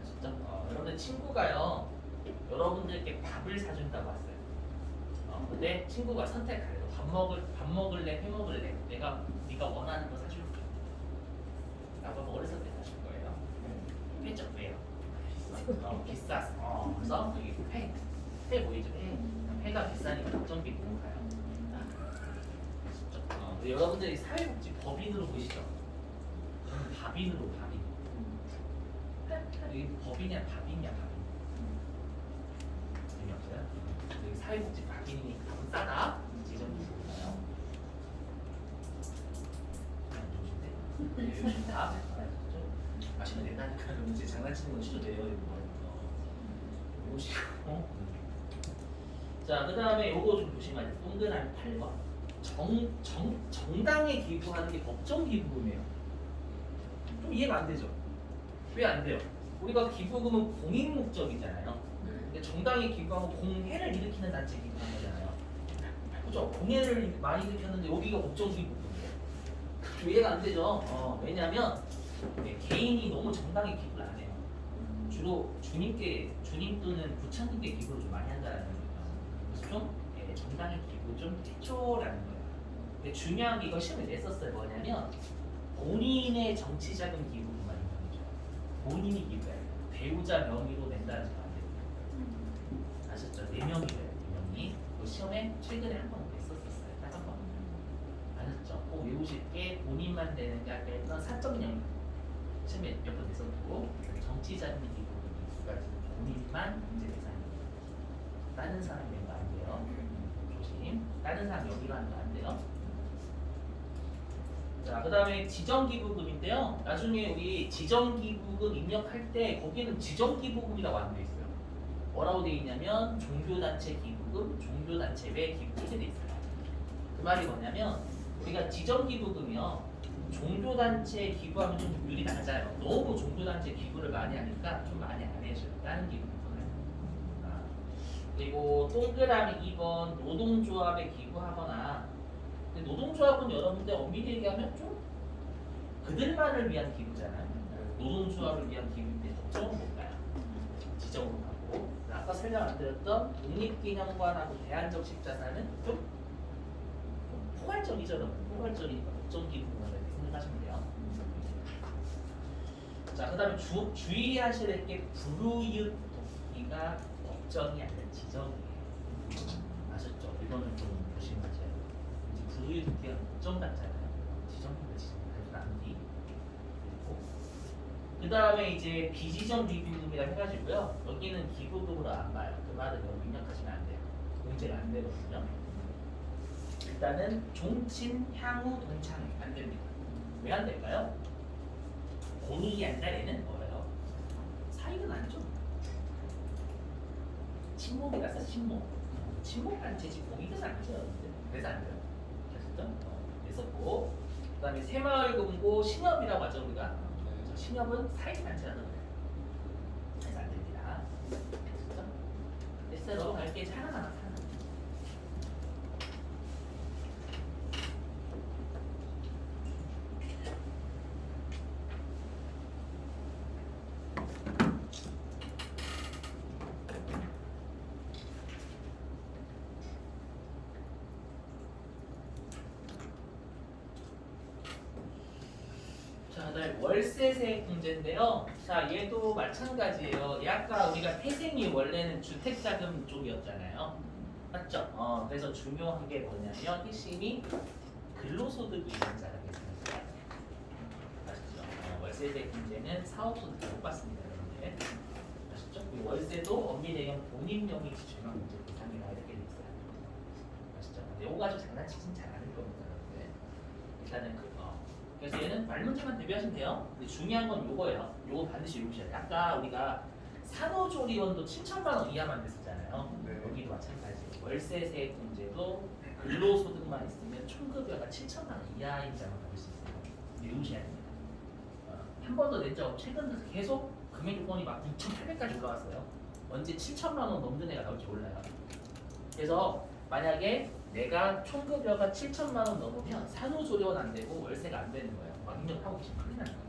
진짜? 여러분들 친구가요 여러분들께 밥을 사준다고 왔어요. 근데 친구가 선택하래요. 밥 먹을래, 회 먹을래? 네가 원하는 거 사줄게. 라고 뭐를 선택하실 거예요? 회죠, 왜요? 비싸서. 그래서 여기 회 보이죠? 회가 비싸니까 걱정비 보고 가요. 여러분들이 사회복지 법인으로 보시죠? 저는 밥인으로 밥인. 여기 법이냐 밥이냐 밥인. 재미없어요? 여기 사회복지 밥인이니까 밥은 싸다. 지정기 보나요? 좋다. 마시면 된다니까. 이제 장난치는 건 취소돼요. 이거 보시고. 자, 그 다음에 요거 좀 보시면 동그라미 8번. 정당에 기부하는 게 법정 기부금이에요. 좀 이해가 안 되죠? 왜 안 돼요? 우리가 기부금은 공익 목적이잖아요. 근데 정당에 기부하고 공해를 일으키는 단체에 기부하는 거잖아요. 그죠? 공해를 많이 일으켰는데 여기가 법정 기부금이에요. 좀 이해가 안 되죠? 왜냐면 개인이 너무 정당에 기부를 안 해요. 주로 주님 또는 부처님께 기부를 좀 많이 한다는 거예요. 그래서 좀 정당의 기부 좀 해줘라는 거예요. 근데 중요한 게 이거 시험에 냈었어요. 뭐냐면 본인의 정치자금 기부금만 인정해줘요. 본인이 기부해요. 배우자 명의로 낸다는 거 안 돼요. 아셨죠? 4명이 돼요. 4명이. 그 시험에 최근에 한 번 냈었어요. 딱 한 번. 아셨죠? 꼭 외우실 게 본인만 되는 게 아까 했던 사적령 시험에 몇 번 냈었고 정치자금 기부금이 두 가지 본인만 문제 대상이에요. 다른 사람 낸 거 안 돼요. 조심. 다른 사람 여기로 하는 거 안 돼요. 자, 그 다음에 지정기부금인데요. 나중에 우리 지정기부금 입력할 때 거기는 지정기부금이라고 안 돼 있어요. 뭐라고 돼 있냐면 종교단체 기부금, 종교단체 외 기부 이렇게 돼 있어요. 그 말이 뭐냐면 우리가 지정기부금이요. 종교단체에 기부하면 좀 비율이 낮아요. 너무 종교단체 기부를 많이 하니까 좀 많이 안 해줘요. 다른 기부금을. 그리고 동그라미 2번 노동조합에 기부하거나 근데 노동조합은 여러분들 엄밀히 얘기하면 좀 그들만을 위한 기부잖아요. 노동조합을 위한 기부인데 법정은 뭘까요? 지정으로 가고 아까 설명 안 드렸던 독립기념관하고 대안적 식자산은 좀 포괄적이죠. 포괄적이니까 법정 기부구나 이렇게 생각하시면 돼요. 자, 그 다음에 주의하셔야 될 게 불우이웃 돕기가 결정이 아니라 지정이에요. 아셨죠? 이거는 좀 조심하셔야 돼요. 이제 부유득기가 목적 같잖아요. 지정인가 지정인가 남기. 그 다음에 이제 비지정 비비금이라 해가지고요. 여기는 기부금으로 안 봐요. 그 말은 여기 입력하시면 안 돼요. 문제가 안 되거든요. 일단은 종친, 향후, 동창 안 됩니다. 왜 안 될까요? 공익이 아니라 얘는 뭐예요? 사익은 안 줘. 친목이라서 친목. 친목한 재지 공익은 안 줘요. 그래서 안 돼요. 아셨죠? 그래서 뭐 그다음에 새마을금고 신협이라고 하죠 우리가. 신협은 사익이 많지 않아요. 그래서 안 됩니다. 아셨죠? 됐어요. 넘어갈게. 하나하나 하나. 자, 그다음에 월세세 문제인데요. 자, 얘도 마찬가지예요. 얘 아까 우리가 태생이 원래는 주택자금 쪽이었잖아요. 맞죠? 그래서 중요한 게 뭐냐면 핵심이 근로소득이 있는 사람이었어요. 아시죠? 월세세 문제는 사업소득 못 받습니다, 여러분들. 아시죠? 그리고 월세도 엄밀히는 본인명의 지출만 문제 대상이라 이렇게 돼 있어요. 아시죠? 근데 이거 가지고 장난치진 잘 않을 겁니다, 여러분들. 일단은 그래서 얘는 말문제만 대비하시면 돼요. 근데 중요한 건 요거예요. 요거 반드시 외우셔야 돼요. 아까 우리가 산후조리원도 7천만 원 이하만 됐었잖아요. 네. 여기도 마찬가지예요. 월세세액 문제도 근로소득만 있으면 총급여가 7천만 원 이하인 자만 받을 수 있어요. 외우셔야 됩니다. 한 번도 낸 적 없고 최근 들어서 계속 금액 요건이 막 6,800까지 올라왔어요. 언제 7천만 원 넘는 애가 나올지 몰라요. 그래서 만약에 내가 총급여가 7천만 원 넘으면 산후조리원 안 되고 월세가 안 되는 거예요. 막 입력하고 계시면 큰일 나는 거예요.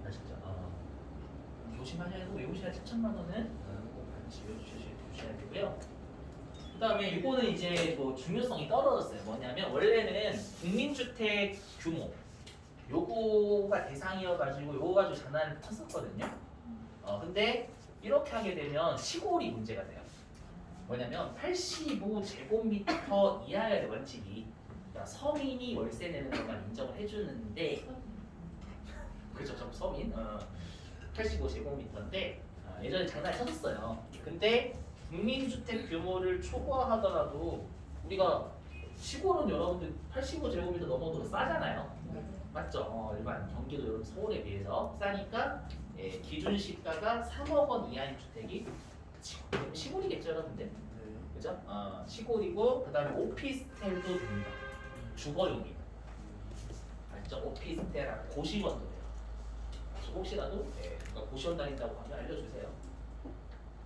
아시죠? 조심하셔야 되고 외우셔야 7천만 원은 꼭 반드시 외우셔야 되고요. 그 다음에 이거는 이제 뭐 중요성이 떨어졌어요. 뭐냐면 원래는 국민주택 규모 요거가 대상이어가지고 요거 가지고 장난을 쳤었거든요. 근데 이렇게 하게 되면 시골이 문제가 돼요. 뭐냐면 85제곱미터 이하여야 돼 원칙이. 그러니까 서민이 월세 내는 것만 인정을 해주는데 그죠? 좀 서민 85제곱미터인데 예전에 장난을 쳤었어요. 근데 국민주택 규모를 초과하더라도 우리가 시골은 여러분들 85제곱미터 넘어도 싸잖아요. 맞죠? 일반 경기도 여러분 서울에 비해서 싸니까 기준 시가가 3억 원 이하인 주택이 시골이겠죠, 여러분들. 그죠? 시골이고 그다음에 오피스텔도 됩니다. 주거용이. 알죠? 오피스텔하고 고시원도 돼요. 혹시라도 그러니까 고시원 다닌다고 하면 알려주세요.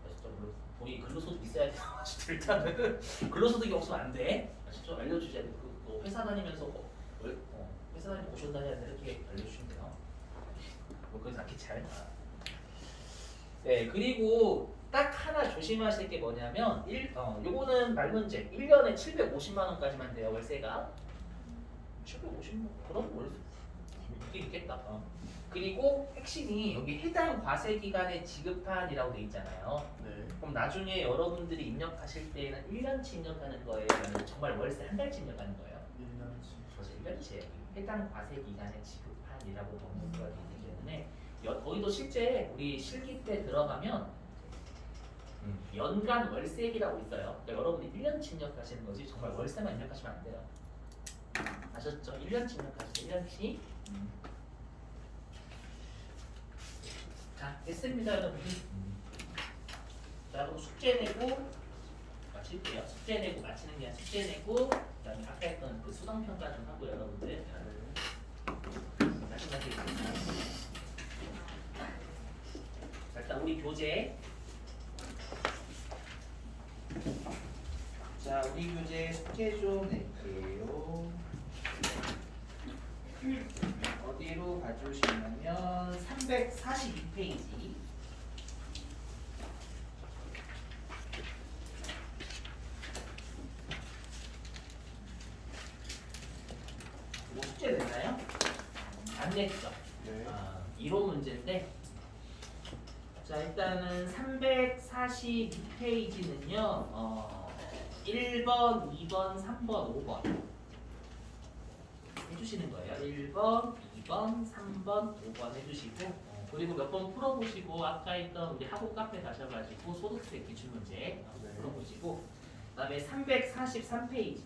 아시죠? 물론 본인이 근로소득 있어야 돼요. 일단은 근로소득이 없으면 안 돼. 아시죠? 알려주셔야 돼요. 또 회사 다니면서 회사 다니면 고시원 다녀야 돼 이렇게 알려주시면 돼요. 뭐 그래서 않게 잘. 네, 그리고 딱 하나 조심하실 게 뭐냐면 요거는 말문제 1년에 750만 원까지만 돼요 월세가. 750만 원 그럼 월세 그게 있겠다. 그리고 핵심이 여기 해당 과세 기간에 지급한이라고 돼 있잖아요. 네. 그럼 나중에 여러분들이 입력하실 때는 1년치 입력하는 거예요? 아니면 정말 월세 한 달치 입력하는 거예요? 1년치. 그래서 1년치예요. 해당 과세 기간에 지급한이라고 법문서가 되어 있기 때문에 거기도 실제 우리 실기 때 들어가면 연간 월세액이라고 있어요. 그러니까 여러분이 1년치 입력하시는 거지 정말 월세만 입력하시면 안 돼요. 아셨죠? 1년치 입력하시죠. 1년치. 자, 됐습니다, 여러분. 자, 그럼 숙제 내고 마칠게요. 숙제 내고 마치는 게 아니라 숙제 내고 그다음에 아까 했던 그 수강 평가 좀 하고 여러분들 다시 하겠습니다. 자, 일단 우리 교재. 자, 우리 교재 숙제 좀 낼게요. 어디로 가주시냐면 342페이지. 뭐 숙제 냈나요? 안 냈죠? 네. 이론 문제인데 자, 일단은 342페이지는요. 1번, 2번, 3번, 5번 해주시는 거예요. 1번, 2번, 3번, 5번 해주시고 그리고 몇 번 풀어보시고 아까 있던 우리 학원 카페 가셔가지고 소득세 기출문제 풀어보시고 그 다음에 343페이지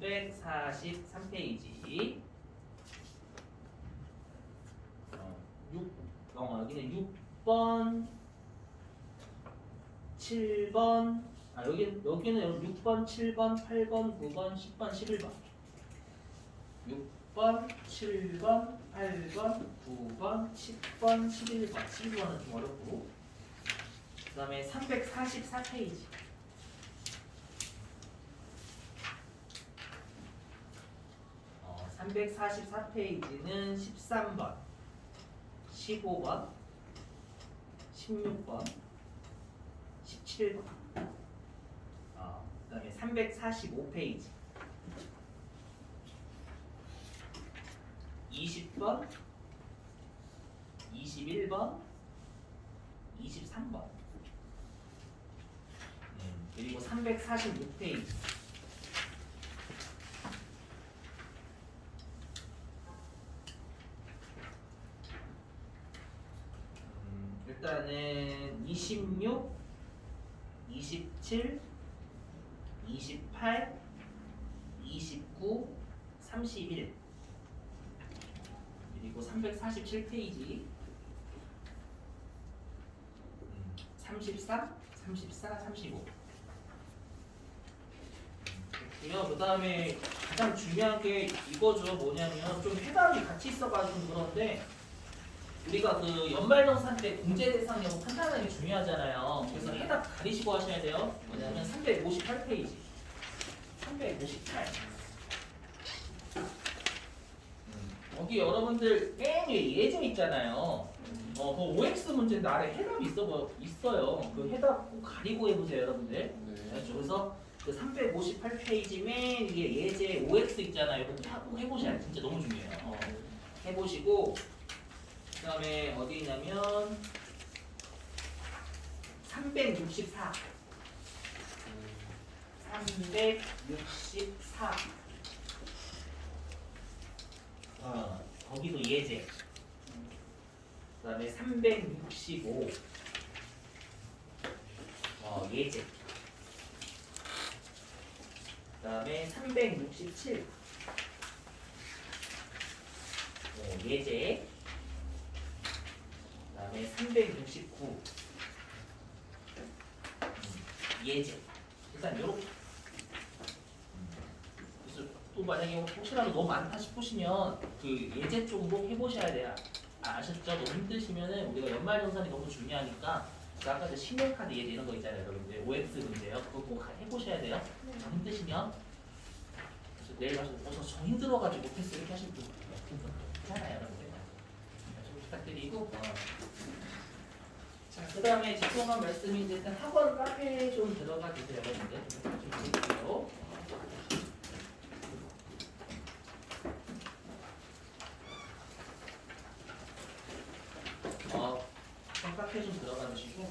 343페이지 여기는 6번 7번 여기는 6번 7번 8번 9번 10번 11번 6번 7번 8번 9번 10번 11번 11번은 좀 어렵고 그 다음에 344페이지 344페이지는 13번 15번 16번 17번 그 다음에 345페이지 20번 21번 23번 그리고 346페이지 일단은 26, 27, 28, 29, 31 그리고 347페이지 33, 34, 35 그 다음에 가장 중요한 게 이거죠. 뭐냐면 좀 해답이 같이 있어가지고 그런데 우리가 그 연말정산 때 공제 대상 여부 판단하는 게 중요하잖아요. 그래서 해답 가리시고 하셔야 돼요. 뭐냐면 358페이지 358 여기 여러분들 맨 위에 예제 있잖아요. 그 OX 문제인데 아래 해답이 있어요. 그 해답 꼭 가리고 해보세요, 여러분들. 그렇죠? 그래서 그 358페이지 맨 위에 예제 OX 있잖아요. 이거 꼭 해보셔야 돼요. 진짜 너무 중요해요. 해보시고 그 다음에 어디 있냐면 364 거기도 예제 그 다음에 365 예제 그 다음에 367 예제 그 다음에 369 예제 일단 요렇게 그래서 또 만약에 혹시라도 너무 많다 싶으시면 그 예제 쪽으로 해보셔야 돼요. 아셨죠? 너무 힘드시면은 우리가 연말정산이 너무 중요하니까 그 아까 그 신용카드 예제 이런 거 있잖아요, 여러분들. OX 문제요. 그거 꼭 해보셔야 돼요. 좀 힘드시면 그래서 내일 가서 저 힘들어가지고 못했어 이렇게 하시면 또 괜찮아요, 여러분들. 좀 부탁드리고 자, 그 다음에 집중한 말씀인데 일단 학원 카페에 좀 들어가 주세요, 여러분들. 좀 보실게요. 학원 카페 좀 들어가 주시고